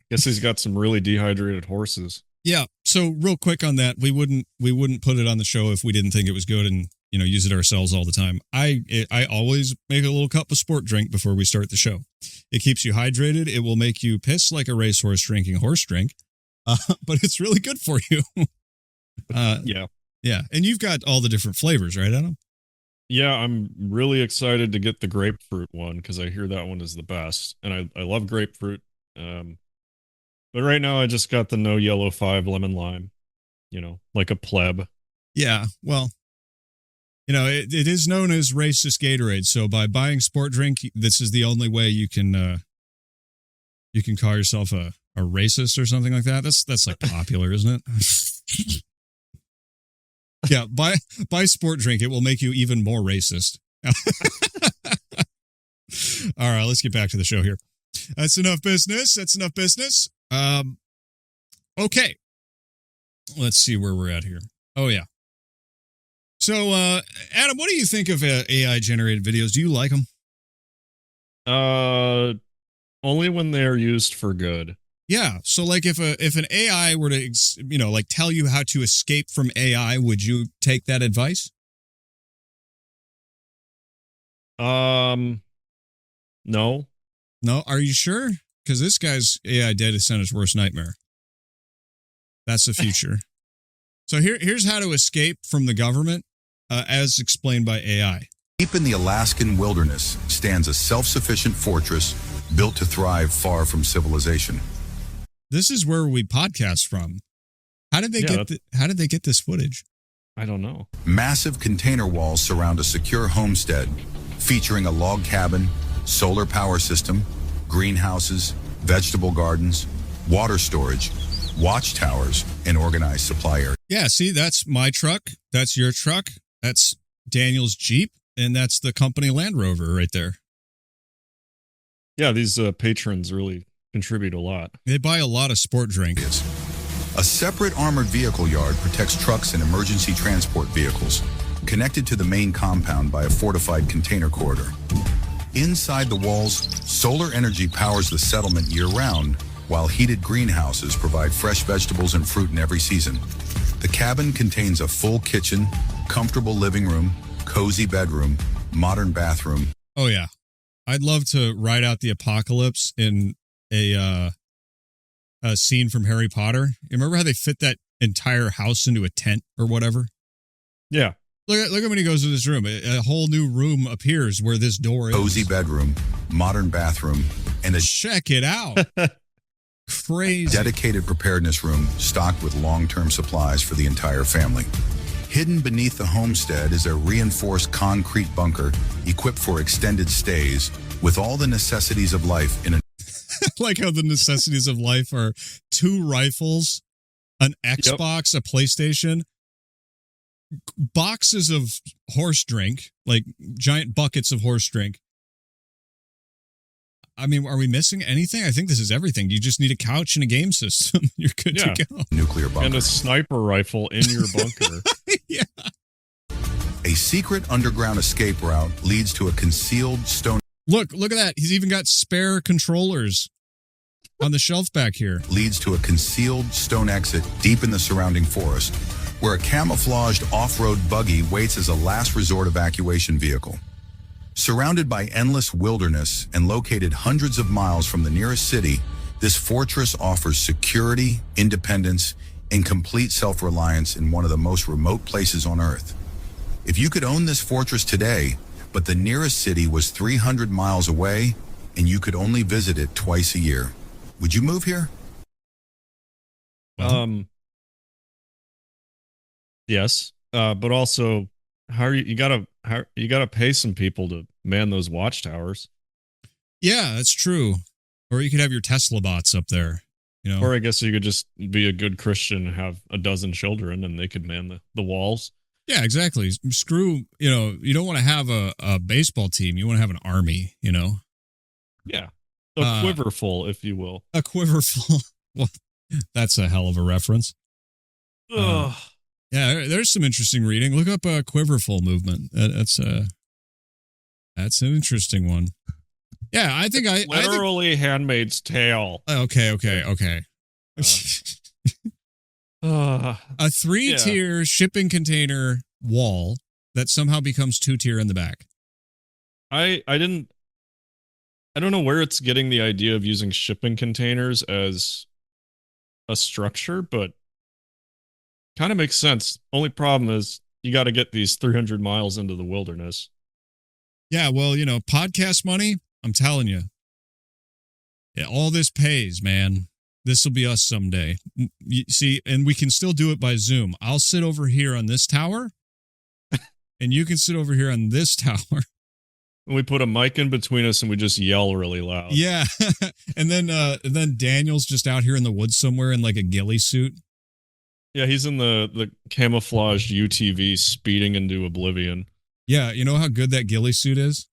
Guess he's got some really dehydrated horses. Yeah. So real quick on that, we wouldn't put it on the show if we didn't think it was good and use it ourselves all the time. I always make a little cup of sport drink before we start the show. It keeps you hydrated. It will make you piss like a racehorse drinking horse drink, but it's really good for you. Yeah. Yeah. And you've got all the different flavors, right, Adam? Yeah, I'm really excited to get the grapefruit one because I hear that one is the best. And I love grapefruit. But right now I just got the no yellow 5 lemon lime, like a pleb. Yeah. Well, it is known as racist Gatorade. So by buying sport drink, this is the only way you can call yourself a racist or something like that. That's like popular, isn't it? Yeah, buy sport drink. It will make you even more racist. All right, let's get back to the show here. That's enough business. Okay. Let's see where we're at here. Oh, yeah. So, Adam, what do you think of AI-generated videos? Do you like them? Only when they're used for good. Yeah. So, like, if an AI were to, tell you how to escape from AI, would you take that advice? No. No? Are you sure? Because this guy's AI data center's worst nightmare. That's the future. So here's how to escape from the government, as explained by AI. Deep in the Alaskan wilderness stands a self-sufficient fortress built to thrive far from civilization. This is where we podcast from. How did they get this footage? I don't know. Massive container walls surround a secure homestead featuring a log cabin, solar power system, greenhouses, vegetable gardens, water storage, watchtowers, and organized supply area. Yeah, see, that's my truck. That's your truck. That's Daniel's Jeep. And that's the company Land Rover right there. Yeah, these patrons really contribute a lot. They buy a lot of sport drink. A separate armored vehicle yard protects trucks and emergency transport vehicles, connected to the main compound by a fortified container corridor. Inside the walls, solar energy powers the settlement year-round, while heated greenhouses provide fresh vegetables and fruit in every season. The cabin contains a full kitchen, comfortable living room, cozy bedroom, modern bathroom. Oh, yeah. I'd love to ride out the apocalypse in a scene from Harry Potter. You remember how they fit that entire house into a tent or whatever? Yeah. Look at when he goes to this room. A whole new room appears where this door is. Cozy bedroom, modern bathroom, and check it out. Crazy. Dedicated preparedness room stocked with long-term supplies for the entire family. Hidden beneath the homestead is a reinforced concrete bunker equipped for extended stays With all the necessities of life in a Like how the necessities of life are 2 rifles, an Xbox, a PlayStation, boxes of horse drink, like giant buckets of horse drink. I mean, are we missing anything? I think this is everything. You just need a couch and a game system. You're good to go. nuclear bunker. And a sniper rifle in your bunker. Yeah. A secret underground escape route leads to a concealed stone. Look at that. He's even got spare controllers on the shelf back here. Leads to a concealed stone exit deep in the surrounding forest, where a camouflaged off-road buggy waits as a last resort evacuation vehicle. Surrounded by endless wilderness and located hundreds of miles from the nearest city, this fortress offers security, independence, and complete self-reliance in one of the most remote places on Earth. If you could own this fortress today, but the nearest city was 300 miles away, and you could only visit it twice a year, would you move here? Yes. But also, you gotta pay some people to man those watchtowers. Yeah, that's true. Or you could have your Tesla bots up there, you know. Or I guess you could just be a good Christian and have a dozen children and they could man the walls. Yeah, exactly. Screw, you don't want to have a baseball team. You want to have an army, Yeah. A quiverful, if you will. A quiverful. Well, that's a hell of a reference. Yeah, there's some interesting reading. Look up a quiverful movement. That's an interesting one. Yeah, I think Literally Handmaid's Tale. Okay. A 3-tier shipping container wall that somehow becomes 2-tier in the back. I don't know where it's getting the idea of using shipping containers as a structure, but kind of makes sense. Only problem is you got to get these 300 miles into the wilderness. Yeah, well, podcast money, I'm telling you. Yeah, all this pays, man. This will be us someday. You see, and we can still do it by Zoom. I'll sit over here on this tower, and you can sit over here on this tower. And we put a mic in between us, and we just yell really loud. Yeah, and then Daniel's just out here in the woods somewhere in like a ghillie suit. Yeah, he's in the camouflaged UTV speeding into oblivion. Yeah, you know how good that ghillie suit is?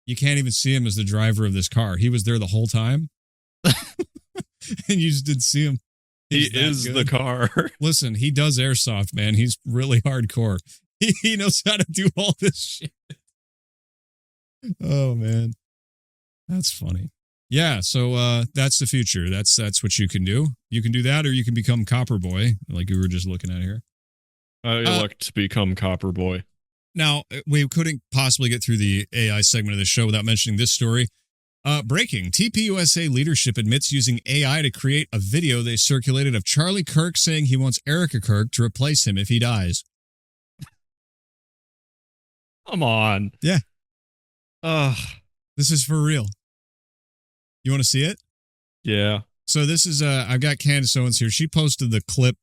You can't even see him as the driver of this car. He was there the whole time. And you just didn't see him. He is the car. Listen, he does airsoft, man. He's really hardcore. He knows how to do all this shit. Oh, man. That's funny. Yeah, so that's the future. That's what you can do. You can do that, or you can become Copper Boy, like we were just looking at here. I elect to become Copper Boy. Now, we couldn't possibly get through the AI segment of the show without mentioning this story. Breaking. TPUSA leadership admits using AI to create a video they circulated of Charlie Kirk saying he wants Erika Kirk to replace him if he dies. Come on. Yeah. This is for real. You want to see it? Yeah. So this is, I've got Candace Owens here. She posted the clip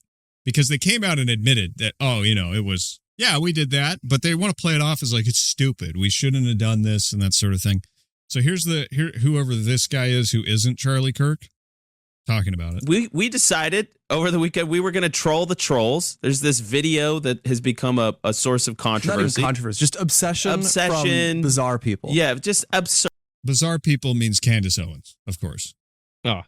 because they came out and admitted that, it was, yeah, we did that, but they want to play it off as like, it's stupid. We shouldn't have done this and that sort of thing. So here's whoever this guy is who isn't Charlie Kirk talking about it. We decided over the weekend we were going to troll the trolls. There's this video that has become a source of controversy. Not even controversy, just obsession from bizarre people. Yeah, just absurd. Bizarre people means Candace Owens, of course. Oh.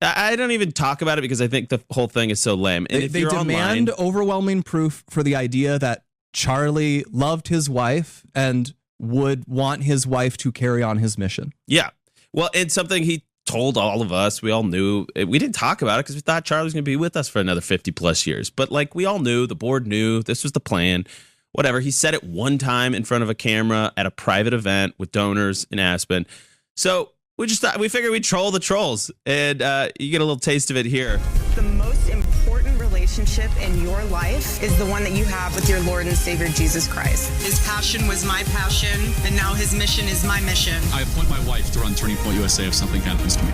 I don't even talk about it because I think the whole thing is so lame. And they demand overwhelming proof for the idea that Charlie loved his wife and would want his wife to carry on his mission. Yeah. Well, it's something he told all of us. We all knew. We didn't talk about it because we thought Charlie was going to be with us for another 50 plus years. But like we all knew, the board knew this was the plan. Whatever. He said it one time in front of a camera at a private event with donors in Aspen. So we figured we'd troll the trolls, and you get a little taste of it here. The most important relationship in your life is the one that you have with your Lord and Savior Jesus Christ. His passion was my passion, and now his mission is my mission. I appoint my wife to run Turning Point USA if something happens to me.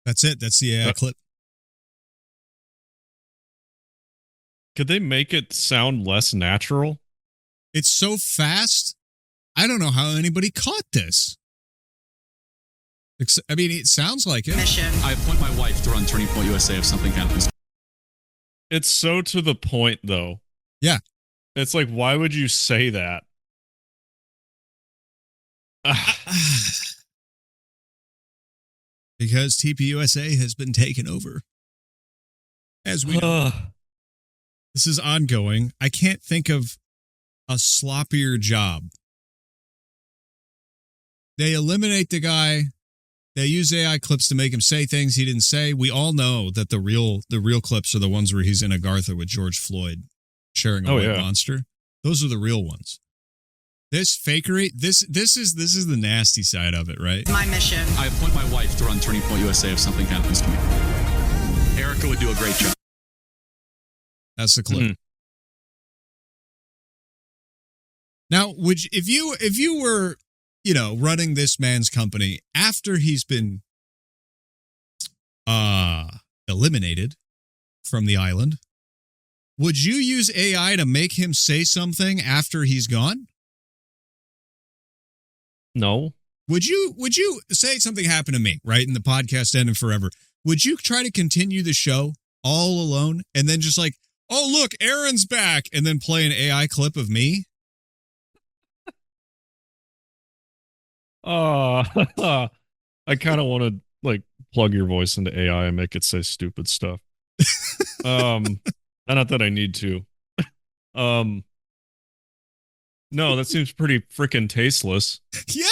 That's it. That's the AI clip. Could they make it sound less natural? It's so fast. I don't know how anybody caught this. I mean, it sounds like it. I appoint my wife to run Turning Point USA if something happens. It's so to the point, though. Yeah. It's like, why would you say that? Because TPUSA has been taken over. As we know. This is ongoing. I can't think of a sloppier job. They eliminate the guy. They use AI clips to make him say things he didn't say. We all know that the real clips are the ones where he's in Agartha with George Floyd sharing a white monster. Those are the real ones. This fakery, this is the nasty side of it, right? My mission. I appoint my wife to run Turning Point USA if something happens to me. Erika would do a great job. That's the clip. Now, if you were, running this man's company after he's been eliminated from the island, would you use AI to make him say something after he's gone? No. Would you say something happened to me, right? And the podcast ended forever. Would you try to continue the show all alone and then just like, oh, look, Aaron's back, and then play an AI clip of me? I kind of want to like plug your voice into AI and make it say stupid stuff. Not that I need to. No, that seems pretty freaking tasteless. Yeah,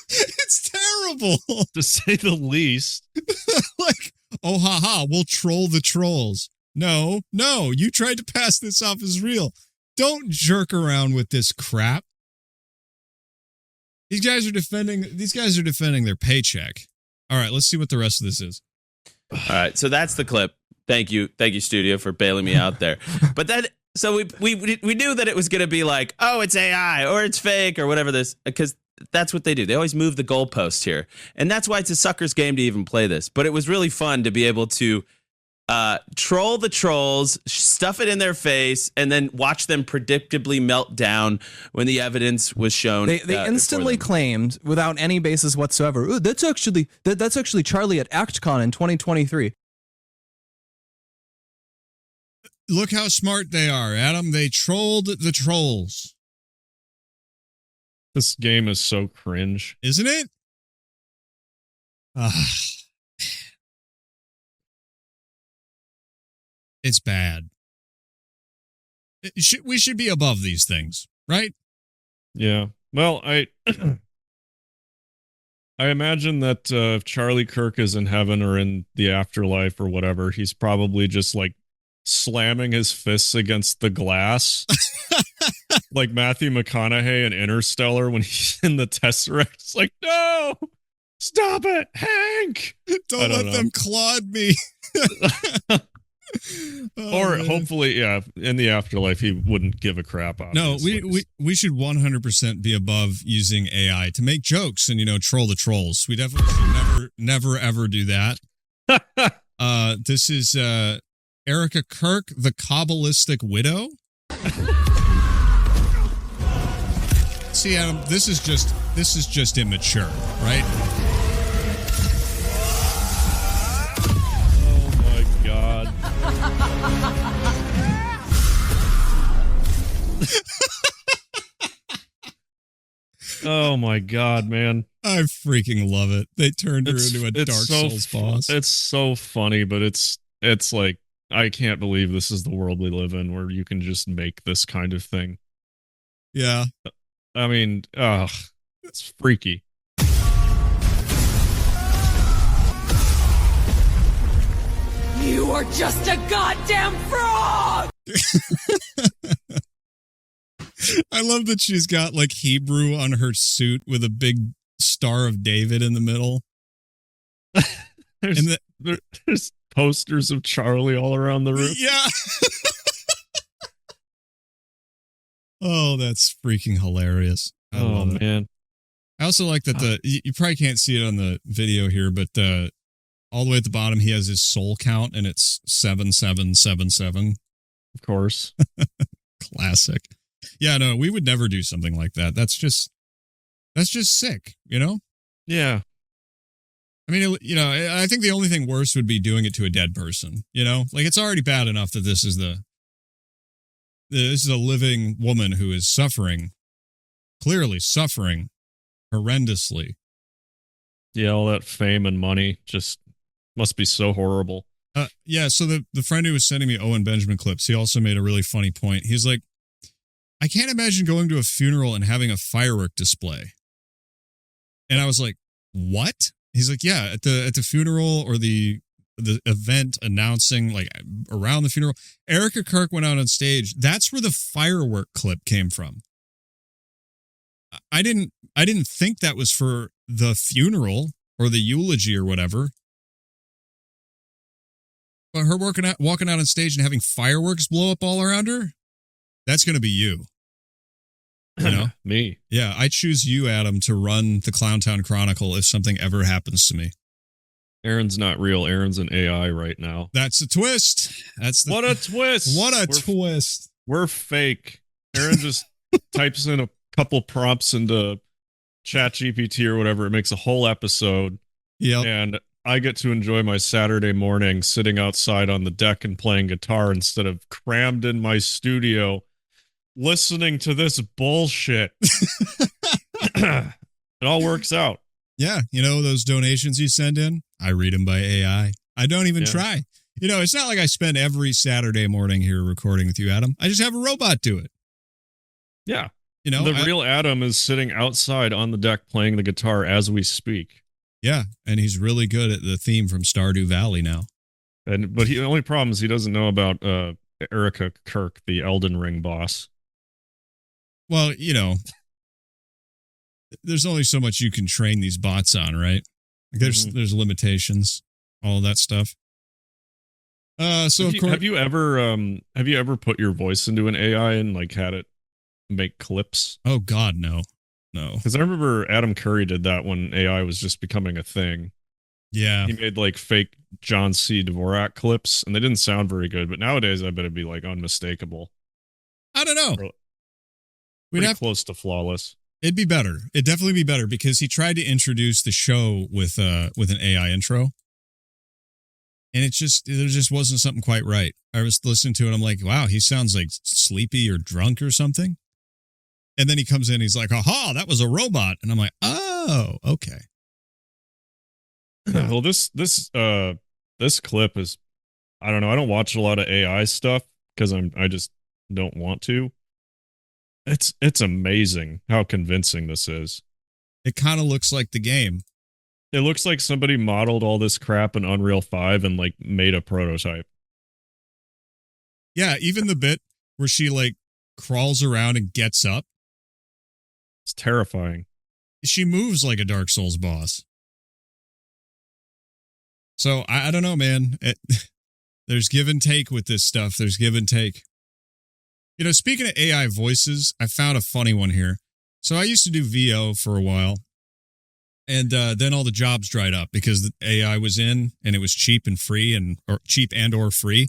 it's terrible to say the least. Like, oh, haha, we'll troll the trolls. No, you tried to pass this off as real. Don't jerk around with this crap. These guys are defending their paycheck. All right, let's see what the rest of this is. All right, so that's the clip. Thank you, studio, for bailing me out there. But then, so we knew that it was going to be like, oh, it's AI or it's fake or whatever this, because that's what they do. They always move the goalpost here, and that's why it's a sucker's game to even play this. But it was really fun to be able to troll the trolls, stuff it in their face, and then watch them predictably melt down when the evidence was shown. They instantly claimed, without any basis whatsoever, "Ooh, that's actually Charlie at ActCon in 2023. Look how smart they are, Adam. They trolled the trolls. This game is so cringe. Isn't it? It's bad. We should be above these things, right? Yeah. Well, I imagine that if Charlie Kirk is in heaven or in the afterlife or whatever, he's probably just like slamming his fists against the glass. Like Matthew McConaughey in Interstellar when he's in the Tesseract. It's like, no! Stop it, Hank! Don't let them clod me. Or hopefully, yeah, in the afterlife, he wouldn't give a crap. Obviously. No, we should 100% be above using AI to make jokes and, troll the trolls. We definitely should never, ever do that. This is Erika Kirk, the Kabbalistic widow. See, Adam, this is just immature, right? God. Oh my God, man. I freaking love it. They turned her into a Dark Souls boss. It's so funny, but it's like, I can't believe this is the world we live in where you can just make this kind of thing. Yeah. I mean, it's freaky. You are just a goddamn frog! I love that she's got like Hebrew on her suit with a big Star of David in the middle. There's posters of Charlie all around the room. Yeah. Oh, that's freaking hilarious. I love it. Man. I also like that you probably can't see it on the video here, but all the way at the bottom, he has his soul count, and it's 7777. Of course. Classic. Yeah, no, we would never do something like that. That's just That's just sick, you know? Yeah. I mean, you know, I think the only thing worse would be doing it to a dead person, you know? Like, it's already bad enough that this is a living woman who is suffering, clearly suffering horrendously. Yeah, all that fame and money just must be so horrible. Yeah, so the friend who was sending me Owen Benjamin clips, he also made a really funny point. He's like, I can't imagine going to a funeral and having a firework display. And I was like, what? He's like, yeah, at the funeral or the event announcing, like, around the funeral, Erika Kirk went out on stage. That's where the firework clip came from. I didn't think that was for the funeral or the eulogy or whatever. But her walking out on stage and having fireworks blow up all around her, that's going to be you. You know? Me. Yeah, I choose you, Adam, to run the Clowntown Chronicle if something ever happens to me. Aaron's not real. Aaron's an AI right now. That's a twist. What a twist. Twist. We're fake. Aaron just types in a couple prompts into ChatGPT or whatever. It makes a whole episode. Yep. And I get to enjoy my Saturday morning sitting outside on the deck and playing guitar instead of crammed in my studio listening to this bullshit. It all works out. Yeah, you know, those donations you send in, I read them by AI. I don't even try. You know, it's not like I spend every Saturday morning here recording with you, Adam. I just have a robot do it. Yeah. You know, the real Adam is sitting outside on the deck playing the guitar as we speak. Yeah, and he's really good at the theme from Stardew Valley now. But the only problem is he doesn't know about Erika Kirk, the Elden Ring boss. Well, you know, there's only so much you can train these bots on, right? There's limitations, all that stuff. So of course, have you ever put your voice into an AI and like had it make clips? Oh God, no. Because I remember Adam Curry did that when AI was just becoming a thing. Yeah, he made like fake John C. Dvorak clips, and they didn't sound very good. But nowadays, I bet it'd be like unmistakable. I don't know. We'd have close to flawless. It'd be better. It'd definitely be better because he tried to introduce the show with an AI intro. And there just wasn't something quite right. I was listening to it. I'm like, wow, he sounds like sleepy or drunk or something. And then he comes in, he's like, aha, that was a robot. And I'm like, oh, okay. Well, this clip is, I don't know. I don't watch a lot of AI stuff because I just don't want to. It's amazing how convincing this is. It kind of looks like the game. It looks like somebody modeled all this crap in Unreal 5 and like made a prototype. Yeah, even the bit where she like crawls around and gets up. It's terrifying. She moves like a Dark Souls boss. So I don't know, man. There's give and take with this stuff. There's give and take. You know, speaking of AI voices, I found a funny one here. So I used to do VO for a while. And then all the jobs dried up because the AI was in and it was cheap and free or free.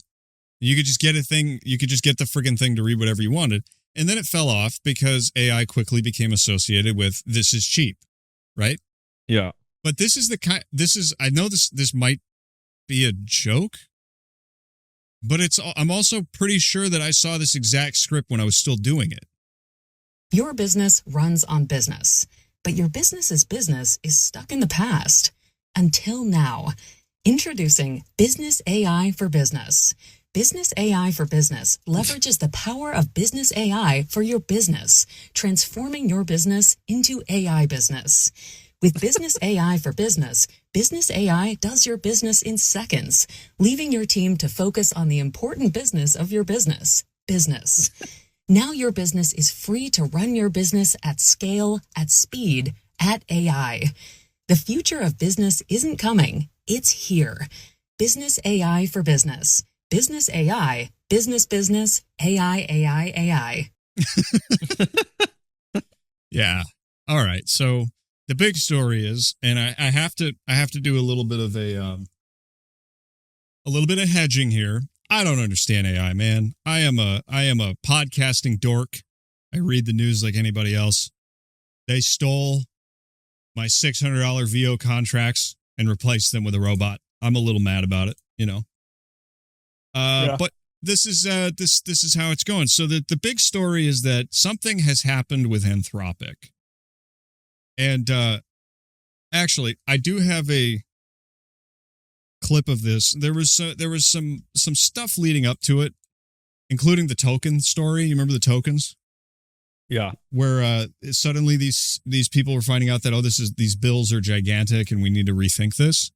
You could just get you could just get the friggin' thing to read whatever you wanted. And then it fell off because AI quickly became associated with this is cheap, right? Yeah. But I know this might be a joke, but I'm also pretty sure that I saw this exact script when I was still doing it. Your business runs on business, but your business's business is stuck in the past. Until now. Introducing Business AI for Business. Business AI for Business leverages the power of business AI for your business, transforming your business into AI business. With Business AI for Business, Business AI does your business in seconds, leaving your team to focus on the important business of your business. Now your business is free to run your business at scale, at speed, at AI. The future of business isn't coming, it's here. Business AI for Business. Business AI, business, AI. Yeah. All right. So the big story is, and I have to do a little bit of hedging here. I don't understand AI, man. I am a podcasting dork. I read the news like anybody else. They stole my $600 VO contracts and replace them with a robot. I'm a little mad about it, you know. But this is this is how it's going. So the big story is that something has happened with Anthropic. And actually, I do have a clip of this. There was some stuff leading up to it, including the token story. You remember the tokens? Yeah. Where suddenly these people were finding out that these bills are gigantic and we need to rethink this.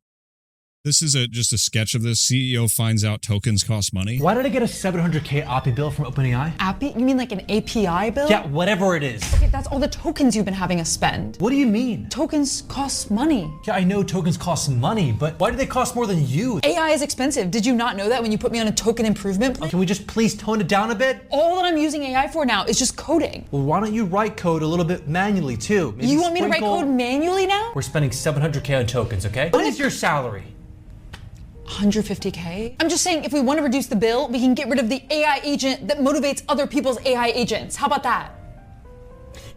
This is just a sketch of this. CEO finds out tokens cost money. Why did I get a $700K API bill from OpenAI? API? You mean like an API bill? Yeah, whatever it is. Okay, that's all the tokens you've been having us spend. What do you mean? Tokens cost money. Yeah, I know tokens cost money, but why do they cost more than you? AI is expensive. Did you not know that when you put me on a token improvement plan? Can we just please tone it down a bit? All that I'm using AI for now is just coding. Well, why don't you write code a little bit manually too? Maybe you want me to write code manually now? We're spending $700K on tokens, okay? What is your salary? $150K? I'm just saying if we want to reduce the bill, we can get rid of the AI agent that motivates other people's AI agents. How about that?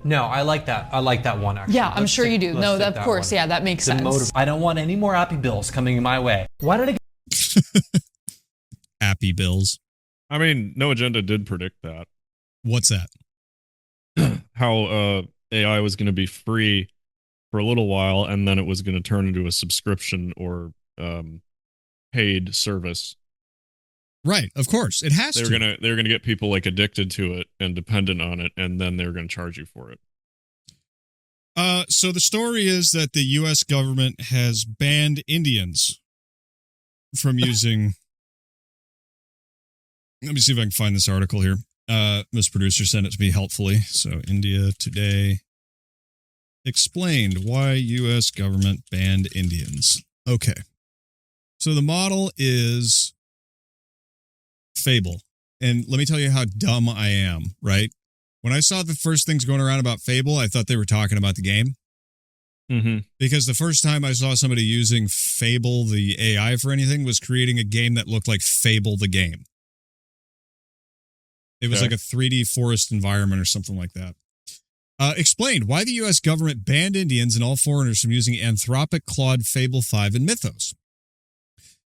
No, I like that. I like that one, actually. Yeah, I'm sure you do. No, of course, yeah, that makes sense. I don't want any more API bills coming my way. Why did I get API bills? I mean, No Agenda did predict that. What's that? How AI was going to be free for a little while, and then it was going to turn into a subscription or paid service. Right, of course. It has They're gonna get people like addicted to it and dependent on it, and then they're gonna charge you for it. So the story is that the US government has banned Indians from let me see if I can find this article here. Miss Producer sent it to me helpfully. So India Today explained why US government banned Indians. Okay. So the model is Fable. And let me tell you how dumb I am, right? When I saw the first things going around about Fable, I thought they were talking about the game. Mm-hmm. Because the first time I saw somebody using Fable, the AI, for anything, was creating a game that looked like Fable the game. It was like a 3D forest environment or something like that. Explained why the U.S. government banned Indians and all foreigners from using Anthropic, Claude, Fable 5, and Mythos.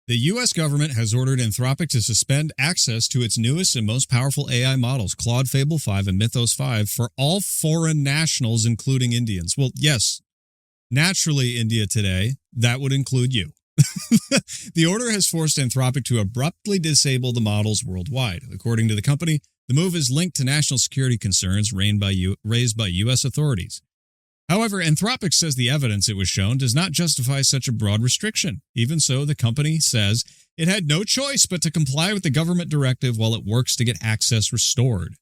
The U.S. government has ordered Anthropic to suspend access to its newest and most powerful AI models, Claude, Fable 5, and Mythos 5, for all foreign nationals, including Indians. Well, yes, naturally, India Today, that would include you. The order has forced Anthropic to abruptly disable the models worldwide. According to the company, the move is linked to national security concerns raised by U.S. authorities. However, Anthropic says the evidence it was shown does not justify such a broad restriction. Even so, the company says it had no choice but to comply with the government directive while it works to get access restored.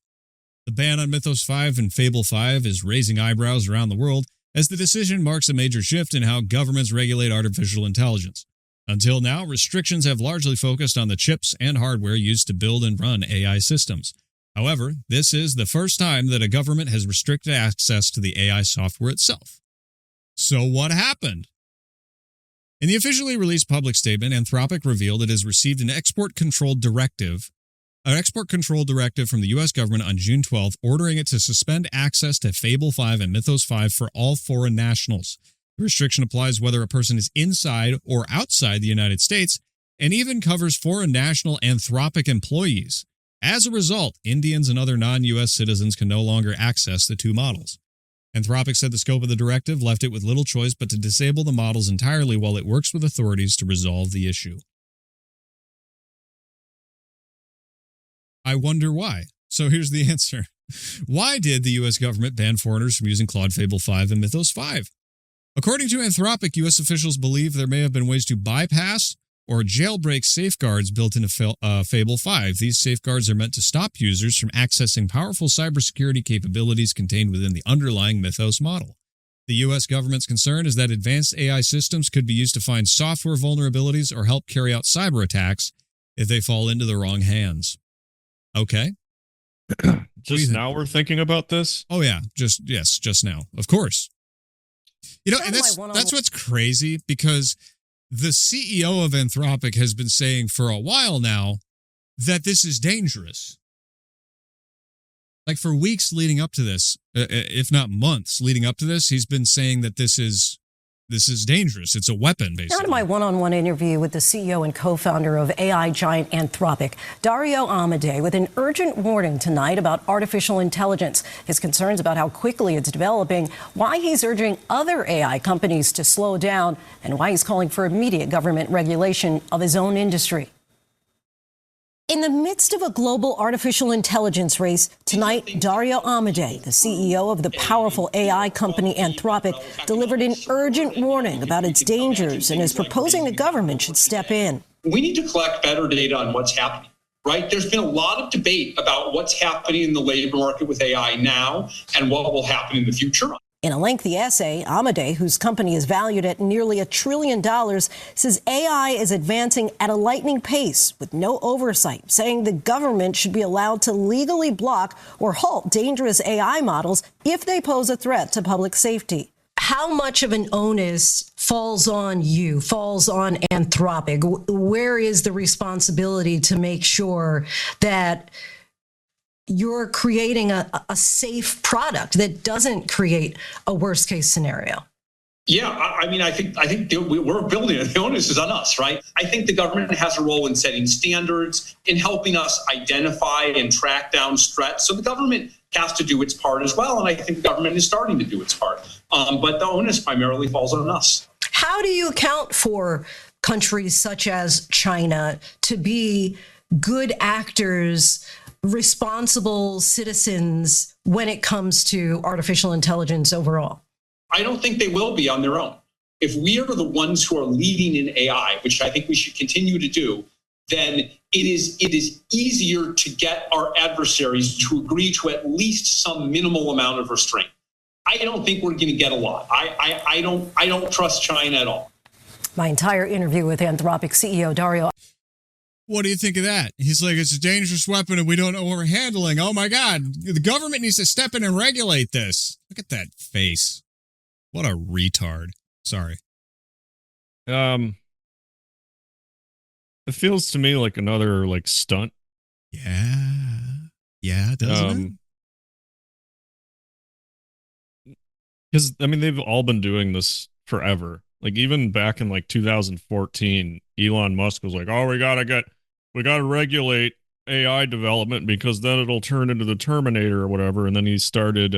The ban on Mythos 5 and Fable 5 is raising eyebrows around the world, as the decision marks a major shift in how governments regulate artificial intelligence. Until now, restrictions have largely focused on the chips and hardware used to build and run AI systems. However, this is the first time that a government has restricted access to the AI software itself. So what happened? In the officially released public statement, Anthropic revealed it has received an export control directive from the U.S. government on June 12th, ordering it to suspend access to Fable 5 and Mythos 5 for all foreign nationals. The restriction applies whether a person is inside or outside the United States, and even covers foreign national Anthropic employees. As a result, Indians and other non-U.S. citizens can no longer access the two models. Anthropic said the scope of the directive left it with little choice but to disable the models entirely while it works with authorities to resolve the issue. I wonder why. So here's the answer. Why did the U.S. government ban foreigners from using Claude, Fable 5, and Mythos 5? According to Anthropic, U.S. officials believe there may have been ways to bypass or jailbreak safeguards built into Fable 5. These safeguards are meant to stop users from accessing powerful cybersecurity capabilities contained within the underlying Mythos model. The U.S. government's concern is that advanced AI systems could be used to find software vulnerabilities or help carry out cyber attacks if they fall into the wrong hands. Okay. Just now we're thinking about this? Oh, yeah. Just now. Of course. You know, and that's what's crazy, because the CEO of Anthropic has been saying for a while now that this is dangerous. Like for weeks leading up to this, if not months leading up to this, he's been saying that this is dangerous. It's a weapon, basically. Now to my one-on-one interview with the CEO and co-founder of AI giant Anthropic, Dario Amodei, with an urgent warning tonight about artificial intelligence, his concerns about how quickly it's developing, why he's urging other AI companies to slow down, and why he's calling for immediate government regulation of his own industry. In the midst of a global artificial intelligence race, tonight, Dario Amodei, the CEO of the powerful AI company Anthropic, delivered an urgent warning about its dangers and is proposing the government should step in. We need to collect better data on what's happening, right? There's been a lot of debate about what's happening in the labor market with AI now and what will happen in the future. In a lengthy essay, Amodei, whose company is valued at nearly $1 trillion, says AI is advancing at a lightning pace with no oversight, saying the government should be allowed to legally block or halt dangerous AI models if they pose a threat to public safety. How much of an onus falls on you, falls on Anthropic? Where is the responsibility to make sure that you're creating a safe product that doesn't create a worst case scenario? Yeah, I mean, I think we're building it. The onus is on us, right? I think the government has a role in setting standards, in helping us identify and track down threats. So the government has to do its part as well, and I think the government is starting to do its part. But the onus primarily falls on us. How do you account for countries such as China to be good actors, responsible citizens when it comes to artificial intelligence overall? I don't think they will be on their own. If we are the ones who are leading in AI, which I think we should continue to do, then it is easier to get our adversaries to agree to at least some minimal amount of restraint. I don't think we're going to get a lot. I don't trust China at all. My entire interview with Anthropic CEO Dario. What do you think of that? He's like, it's a dangerous weapon and we don't know what we're handling. Oh my God, the government needs to step in and regulate this. Look at that face. What a retard. Sorry. It feels to me like another stunt. Yeah, doesn't it? Because I mean, they've all been doing this forever. Like even back in 2014, Elon Musk was like, "Oh, we gotta regulate AI development because then it'll turn into the Terminator or whatever." And then he started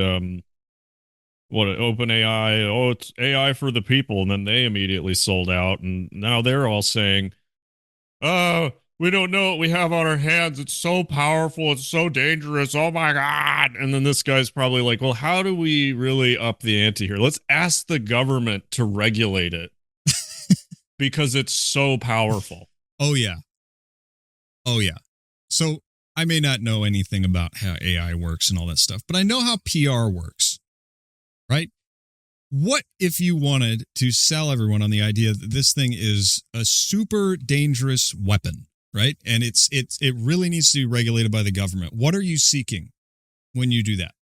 OpenAI. Oh, it's AI for the people, and then they immediately sold out, and now they're all saying, "Oh, we don't know what we have on our hands. It's so powerful. It's so dangerous. Oh my God." And then this guy's probably like, well, how do we really up the ante here? Let's ask the government to regulate it because it's so powerful. Oh, yeah. So I may not know anything about how AI works and all that stuff, but I know how PR works, right? What if you wanted to sell everyone on the idea that this thing is a super dangerous weapon? Right. And it really needs to be regulated by the government. What are you seeking when you do that?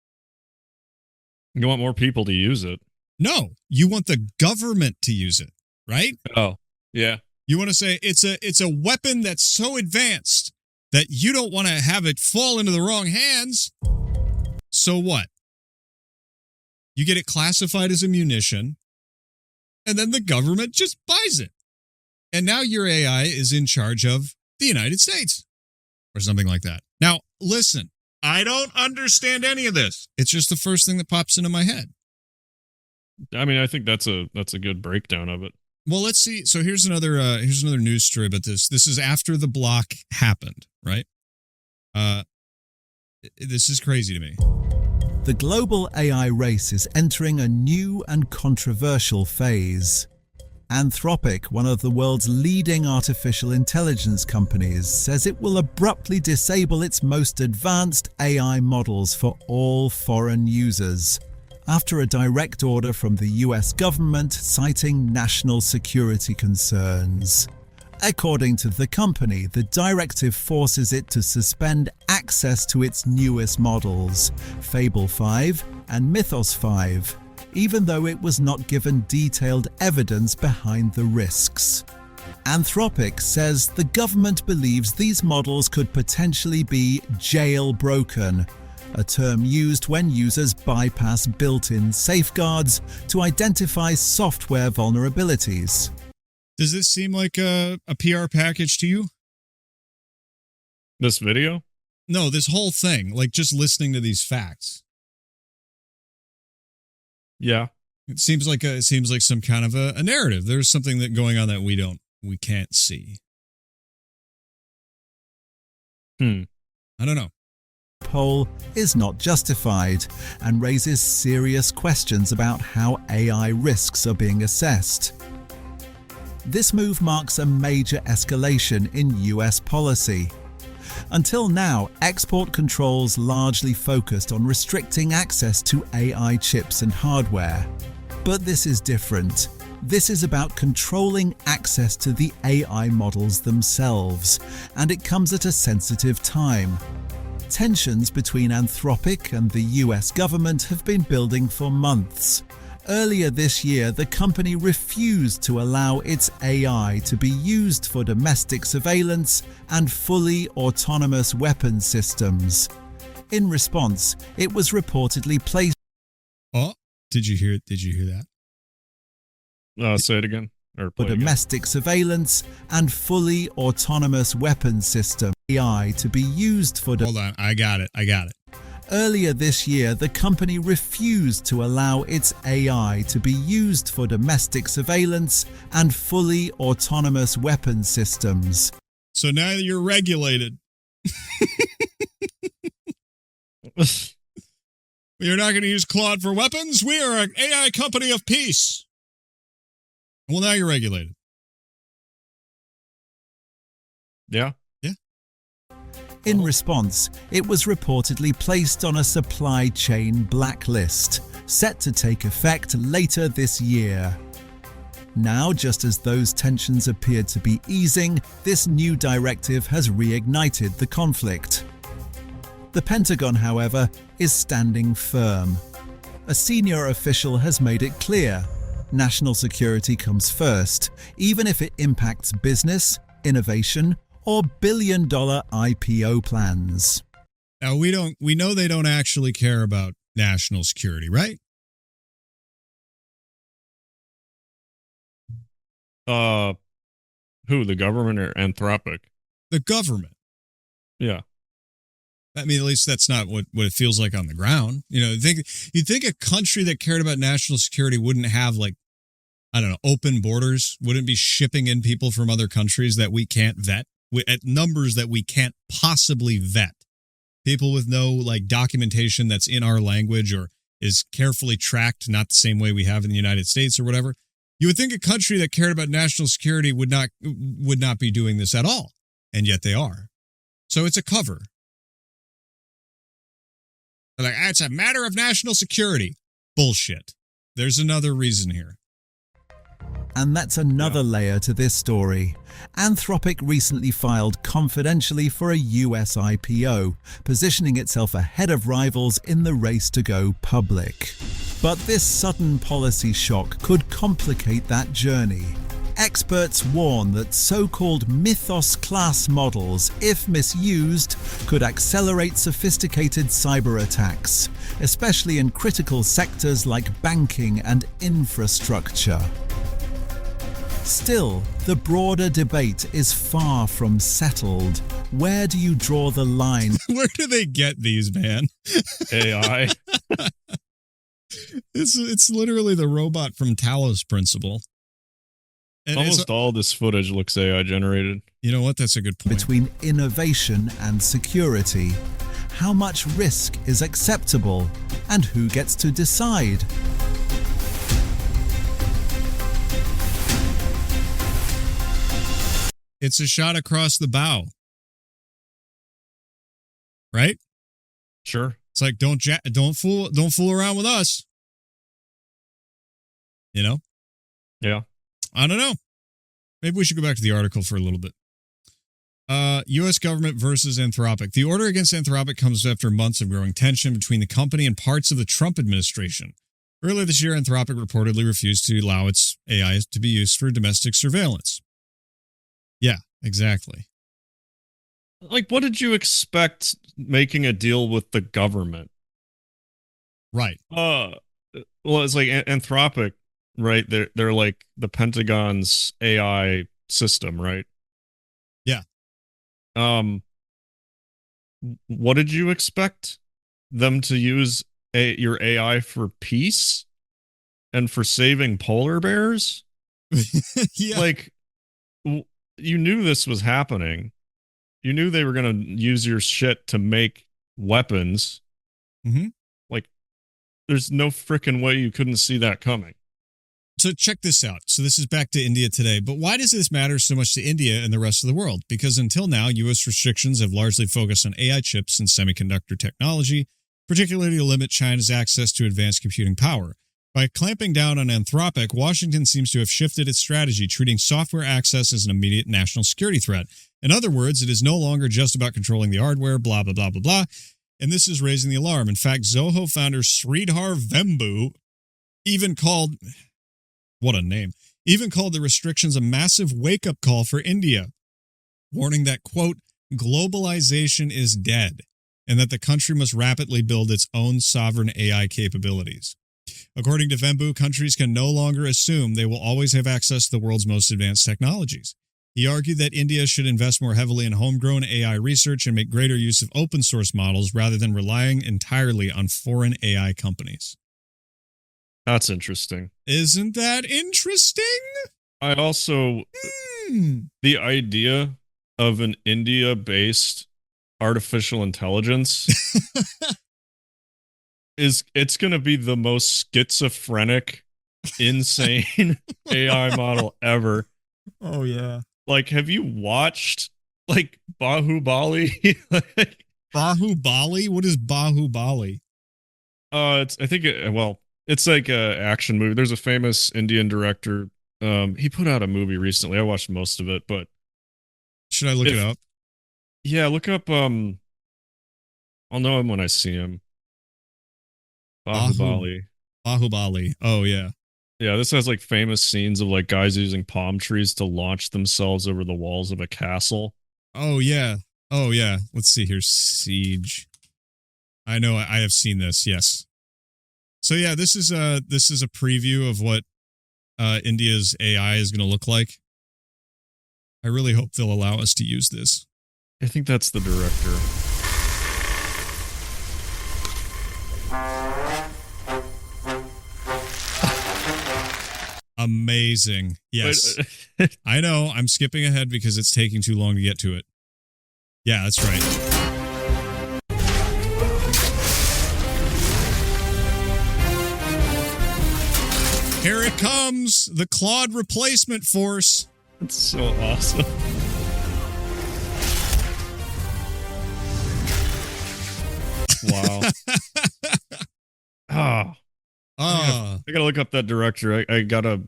You want more people to use it. No, you want the government to use it. Right. Oh, yeah. You want to say it's a weapon that's so advanced that you don't want to have it fall into the wrong hands. So what? You get it classified as a munition and then the government just buys it. And now your AI is in charge of the United States or something like that. Now, listen, I don't understand any of this. It's just the first thing that pops into my head. I mean, I think that's a good breakdown of it. Well, let's see. So here's another news story about this. This is after the block happened, right? This is crazy to me. The global AI race is entering a new and controversial phase. Anthropic, one of the world's leading artificial intelligence companies, says it will abruptly disable its most advanced AI models for all foreign users, after a direct order from the US government citing national security concerns. According to the company, the directive forces it to suspend access to its newest models, Fable 5 and Mythos 5, even though it was not given detailed evidence behind the risks. Anthropic says the government believes these models could potentially be jailbroken, a term used when users bypass built-in safeguards to identify software vulnerabilities. Does this seem like a PR package to you? This video? No, this whole thing, like just listening to these facts. Yeah. It seems like some kind of a narrative. There's something that going on that we can't see. I don't know. Poll is not justified and raises serious questions about how AI risks are being assessed. This move marks a major escalation in US policy. Until now, export controls largely focused on restricting access to AI chips and hardware. But this is different. This is about controlling access to the AI models themselves, and it comes at a sensitive time. Tensions between Anthropic and the US government have been building for months. Earlier this year, the company refused to allow its AI to be used for domestic surveillance and fully autonomous weapon systems. In response, it was reportedly placed. Oh, did you hear that? Say it again. Or for domestic surveillance and fully autonomous weapon system AI to be used for. Hold on, I got it. Earlier this year, the company refused to allow its AI to be used for domestic surveillance and fully autonomous weapon systems. So now you're regulated. You're not going to use Claude for weapons? We are an AI company of peace. Well, now you're regulated. Yeah. In response, it was reportedly placed on a supply chain blacklist, set to take effect later this year. Now, just as those tensions appeared to be easing, this new directive has reignited the conflict. The Pentagon, however, is standing firm. A senior official has made it clear: national security comes first, even if it impacts business, innovation, or billion-dollar IPO plans. Now, we know they don't actually care about national security, right? Who, the government or Anthropic? The government. Yeah. I mean, at least that's not what it feels like on the ground. You know, you'd think a country that cared about national security wouldn't have, like, I don't know, open borders, wouldn't be shipping in people from other countries that we can't vet at numbers that we can't possibly vet. People with no, like, documentation that's in our language or is carefully tracked, not the same way we have in the United States or whatever. You would think a country that cared about national security would not be doing this at all, and yet they are. So it's a cover. They're like, it's a matter of national security. Bullshit. There's another reason here. And that's another layer to this story. Anthropic recently filed confidentially for a US IPO, positioning itself ahead of rivals in the race to go public. But this sudden policy shock could complicate that journey. Experts warn that so-called Mythos-class models, if misused, could accelerate sophisticated cyber attacks, especially in critical sectors like banking and infrastructure. Still, the broader debate is far from settled. Where do you draw the line? Where do they get these, man? AI. It's literally the robot from Talos Principle. And almost all this footage looks AI generated. You know what? That's a good point. Between innovation and security, how much risk is acceptable, and who gets to decide? It's a shot across the bow. Right? Sure. It's like don't fool around with us. You know? Yeah. I don't know. Maybe we should go back to the article for a little bit. U.S. government versus Anthropic. The order against Anthropic comes after months of growing tension between the company and parts of the Trump administration. Earlier this year, Anthropic reportedly refused to allow its AI to be used for domestic surveillance. Yeah, exactly. like, what did you expect making a deal with the government? Right. Well, it's like Anthropic, right? They're like the Pentagon's AI system, right? Yeah. What did you expect them to use your AI for peace and for saving polar bears? Yeah. Like, you knew this was happening. You knew they were going to use your shit to make weapons. Mm-hmm. Like, there's no freaking way you couldn't see that coming. So check this out. So this is back to India today. But why does this matter so much to India and the rest of the world? Because until now, U.S. restrictions have largely focused on AI chips and semiconductor technology, particularly to limit China's access to advanced computing power. By clamping down on Anthropic, Washington seems to have shifted its strategy, treating software access as an immediate national security threat. In other words, it is no longer just about controlling the hardware, blah, blah, blah, blah, blah. And this is raising the alarm. In fact, Zoho founder Sridhar Vembu even called... What a name. Even called the restrictions a massive wake-up call for India, warning that, quote, globalization is dead, and that the country must rapidly build its own sovereign AI capabilities. According to Vembu, countries can no longer assume they will always have access to the world's most advanced technologies. He argued that India should invest more heavily in homegrown AI research and make greater use of open-source models rather than relying entirely on foreign AI companies. That's interesting. Isn't that interesting? I also, the idea of an India-based artificial intelligence it's going to be the most schizophrenic, insane AI model ever. Oh, yeah. Like, have you watched, like, Bahubali? Bahubali? What is Bahubali? It's like a action movie. There's a famous Indian director. He put out a movie recently. I watched most of it, but should I look it up? Yeah, look up. I'll know him when I see him. Bahubali. Bahubali. Oh yeah. Yeah, this has like famous scenes of like guys using palm trees to launch themselves over the walls of a castle. Oh yeah. Oh yeah. Let's see here. Siege. I know. I have seen this. Yes. So yeah, this is a preview of what India's AI is going to look like. I really hope they'll allow us to use this. I think that's the director. Amazing. Yes. I know. I'm skipping ahead because it's taking too long to get to it. Yeah, that's right. Here it comes, the Claude replacement force. It's so awesome. Wow. I gotta look up that director. I gotta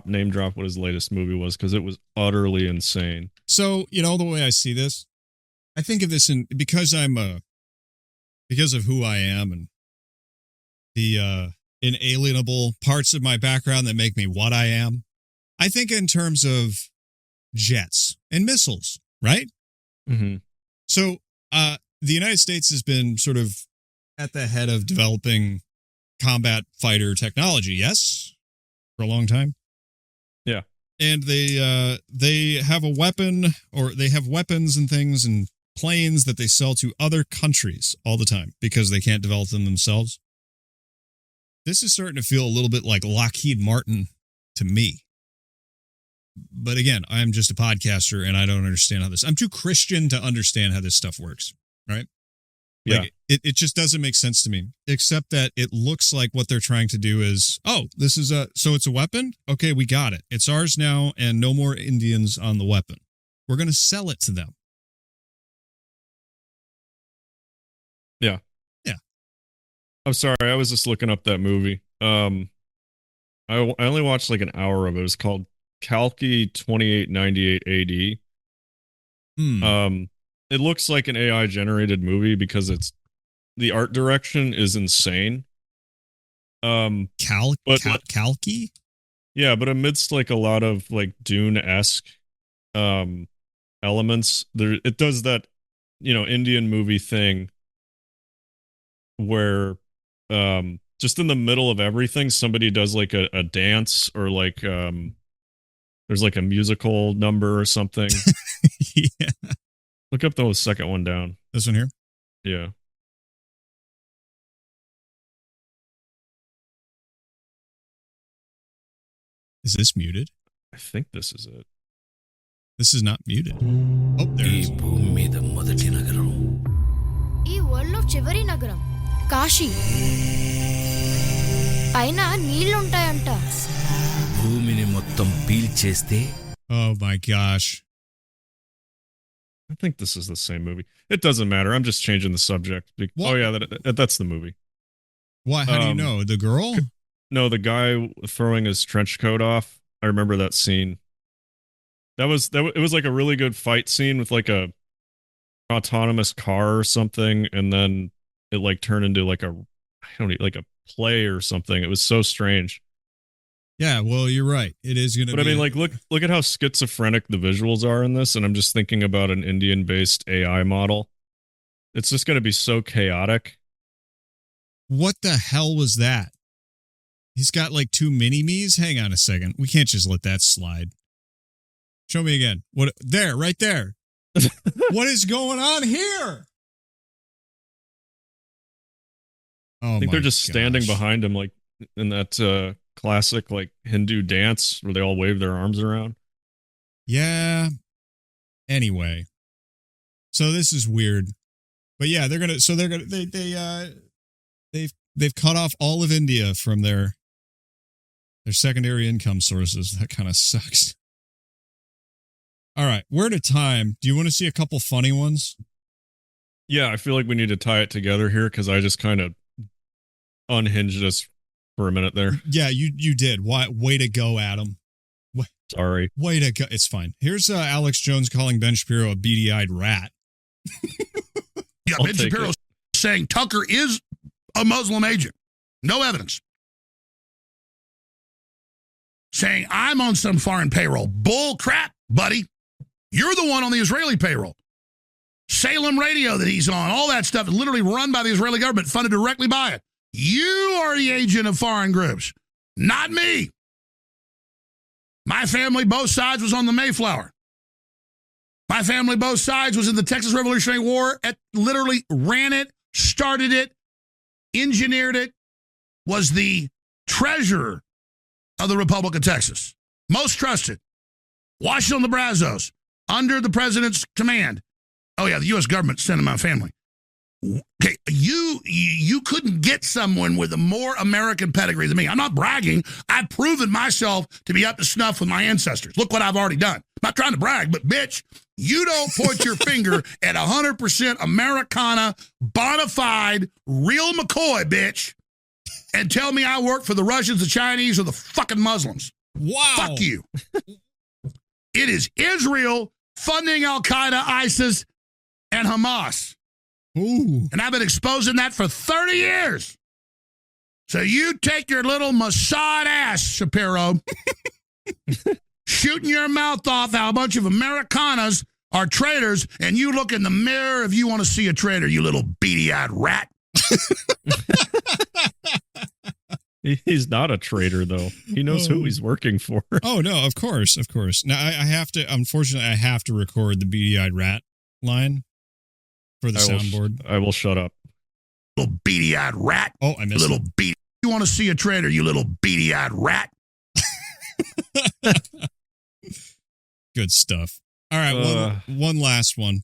name drop what his latest movie was because it was utterly insane. So, you know, the way I see this, I think of this because of who I am and the inalienable parts of my background that make me what I am. I think in terms of jets and missiles, right? Mm-hmm. So, the United States has been sort of at the head of developing combat fighter technology, yes? For a long time? Yeah. And they have a weapon, or they have weapons and things and planes that they sell to other countries all the time because they can't develop them themselves. This is starting to feel a little bit like Lockheed Martin to me. But again, I'm just a podcaster and I don't understand how I'm too Christian to understand how this stuff works, right? Like, yeah. It just doesn't make sense to me, except that it looks like what they're trying to do is, so it's a weapon? Okay, we got it. It's ours now and no more Indians on the weapon. We're going to sell it to them. Yeah. Yeah. I'm sorry, I was just looking up that movie. I only watched like an hour of it. It was called Kalki 2898 AD. It looks like an AI generated movie because the art direction is insane. Kalki? Yeah, but amidst like a lot of like Dune-esque elements, it does that Indian movie thing where just in the middle of everything, somebody does like a dance or like there's like a musical number or something. Yeah. Look up the second one down. This one here? Yeah. Is this muted? I think this is it. This is not muted. Oh, there it is. ఈ world లో చివరి నగరం కాశీ పైన నీళ్లుంటాయంట భూమిని మొత్తం పీల్చేస్తే Oh my gosh. I think this is the same movie. It doesn't matter. I'm just changing the subject. What? Oh yeah, that's the movie. Why? How do you know? The girl? No, the guy throwing his trench coat off. I remember that scene. It was like a really good fight scene with like a autonomous car or something, and then it like turned into like like a play or something. It was so strange. Yeah, well, you're right. It is going to be. But I mean, like, look at how schizophrenic the visuals are in this, and I'm just thinking about an Indian-based AI model. It's just going to be so chaotic. What the hell was that? He's got like 2 mini-me's? Hang on a second. We can't just let that slide. Show me again. What? There, right there. What is going on here? Oh, I think they're just standing gosh. behind him, like in that classic like Hindu dance where they all wave their arms around. Yeah. Anyway, so this is weird, but yeah, they've cut off all of India from their secondary income sources. That kind of sucks. All right, we're at a time. Do you want to see a couple funny ones? Yeah, I feel like we need to tie it together here because I just kind of unhinged us for a minute there. Yeah, you did. Way to go, Adam. Sorry. Way to go. It's fine. Here's Alex Jones calling Ben Shapiro a beady eyed rat. Yeah, Ben Shapiro saying Tucker is a Muslim agent. No evidence. Saying I'm on some foreign payroll. Bull crap, buddy. You're the one on the Israeli payroll. Salem Radio that he's on, all that stuff is literally run by the Israeli government, funded directly by it. You are the agent of foreign groups, not me. My family, both sides, was on the Mayflower. My family, both sides, was in the Texas Revolutionary War, literally ran it, started it, engineered it, was the treasurer of the Republic of Texas. Most trusted. Washington the Brazos, under the president's command. Oh, yeah, the U.S. government sent my family. Okay, you couldn't get someone with a more American pedigree than me. I'm not bragging. I've proven myself to be up to snuff with my ancestors. Look what I've already done. I'm not trying to brag, but bitch, you don't point your finger at 100% Americana, bona fide, real McCoy, bitch, and tell me I work for the Russians, the Chinese, or the fucking Muslims. Wow. Fuck you. It is Israel funding Al-Qaeda, ISIS, and Hamas. Ooh. And I've been exposing that for 30 years. So you take your little Mossad ass, Shapiro, shooting your mouth off how a bunch of Americanas are traitors, and you look in the mirror if you want to see a traitor, you little beady-eyed rat. He's not a traitor, though. He knows who he's working for. Oh, no, of course, of course. Now, I have to, unfortunately, I have to record the beady-eyed rat line for the soundboard. I will shut up. Little beady-eyed rat. Oh, I missed little beady. You want to see a traitor, you little beady-eyed rat. Good stuff. All right, one last one.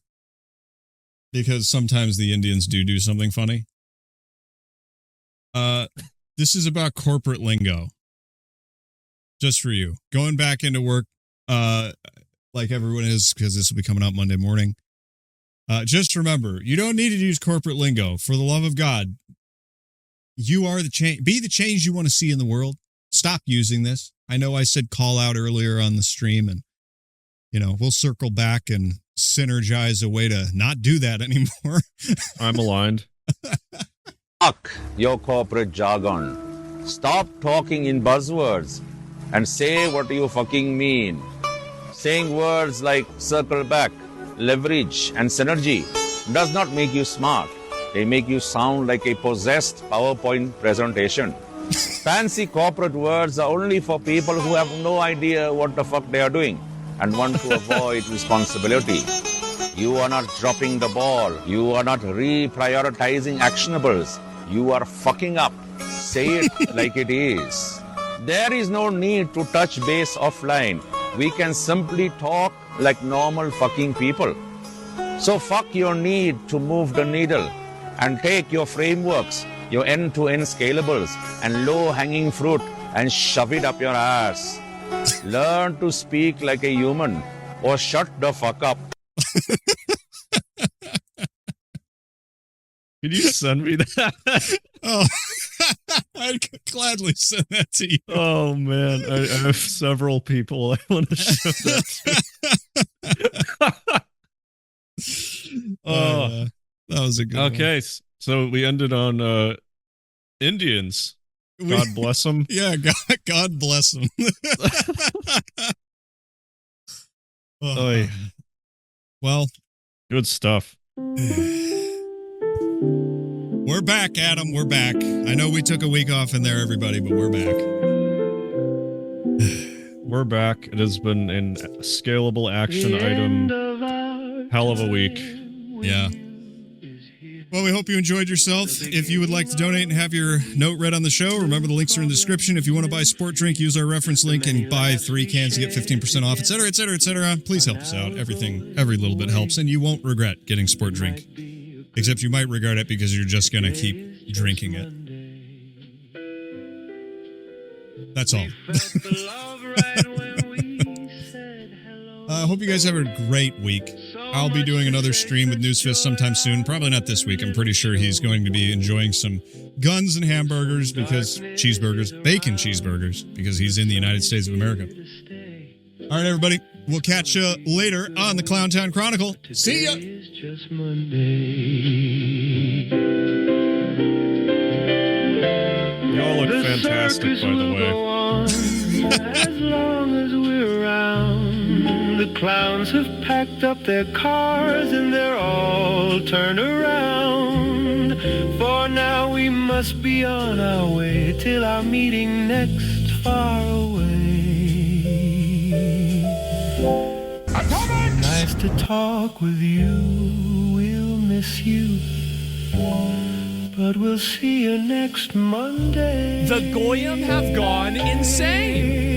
Because sometimes the Indians do something funny. This is about corporate lingo. Just for you. Going back into work, like everyone is, because this will be coming out Monday morning. Just remember, you don't need to use corporate lingo. For the love of God, you are the change. Be the change you want to see in the world. Stop using this. I know I said call out earlier on the stream, and we'll circle back and synergize a way to not do that anymore. I'm aligned. Fuck your corporate jargon. Stop talking in buzzwords and say what you fucking mean. Saying words like circle back, leverage, and synergy does not make you smart. They make you sound like a possessed PowerPoint presentation. Fancy corporate words are only for people who have no idea what the fuck they are doing and want to avoid responsibility. You are not dropping the ball. You are not reprioritizing actionables. You are fucking up. Say it like it is. There is no need to touch base offline. We can simply talk like normal fucking people. So fuck your need to move the needle and take your frameworks, your end-to-end scalables and low-hanging fruit and shove it up your ass. Learn to speak like a human or shut the fuck up. Could you send me that? Oh, I'd gladly send that to you. Oh, man. I have several people I want to show that to. That was a good one. Okay, so we ended on Indians. God bless them. Yeah, God bless them. Well, good stuff. We're back, Adam. We're back. I know we took a week off in there, everybody, but we're back. We're back. It has been a scalable action item. Hell of a week. Yeah. Well, we hope you enjoyed yourself. If you would like to donate and have your note read on the show, remember the links are in the description. If you want to buy sport drink, use our reference link and buy 3 cans to get 15% off, etc., etc., etc. Please help us out. Every little bit helps, and you won't regret getting sport drink. Except you might regret it because you're just going to keep drinking it. That's all. I hope you guys have a great week. I'll be doing another stream with Newsfist sometime soon. Probably not this week. I'm pretty sure he's going to be enjoying some guns and hamburgers bacon cheeseburgers, because he's in the United States of America. All right, everybody. We'll catch you later on the Clowntown Chronicle. See ya! You all look fantastic, by the way. As long as we're around, the clowns have packed up their cars and they're all turned around. For now we must be on our way till our meeting next far away. Nice to talk with you, we'll miss you, but we'll see you next Monday. The Goyim have gone insane.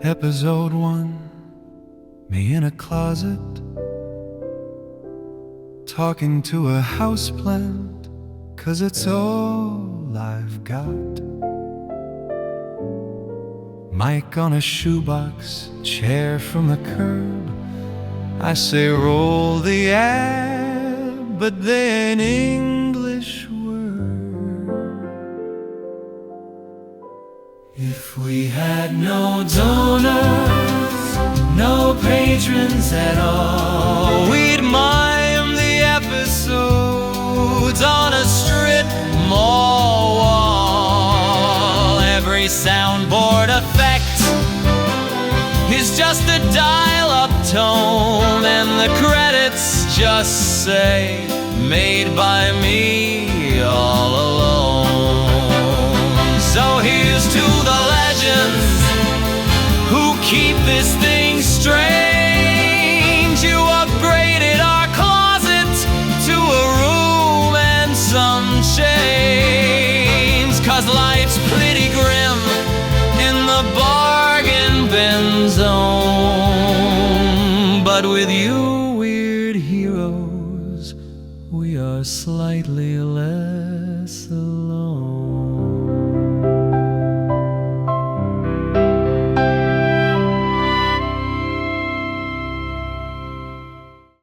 Episode 1, me in a closet, talking to a houseplant, 'cause it's all I've got. Mic on a shoebox, chair from the curb. I say roll the ad, but they ain't English word. If we had no donors, no patrons at all, we'd mime the episodes on a strip mall wall. Every soundboard effect is just a dial-up tone, and the credits just say made by me all alone. So here's to the legends who keep this thing strange. You upgraded our closet to a room and some chains, 'cause life's pretty grim in the bargain bin zone. But with you weird heroes, we are slightly less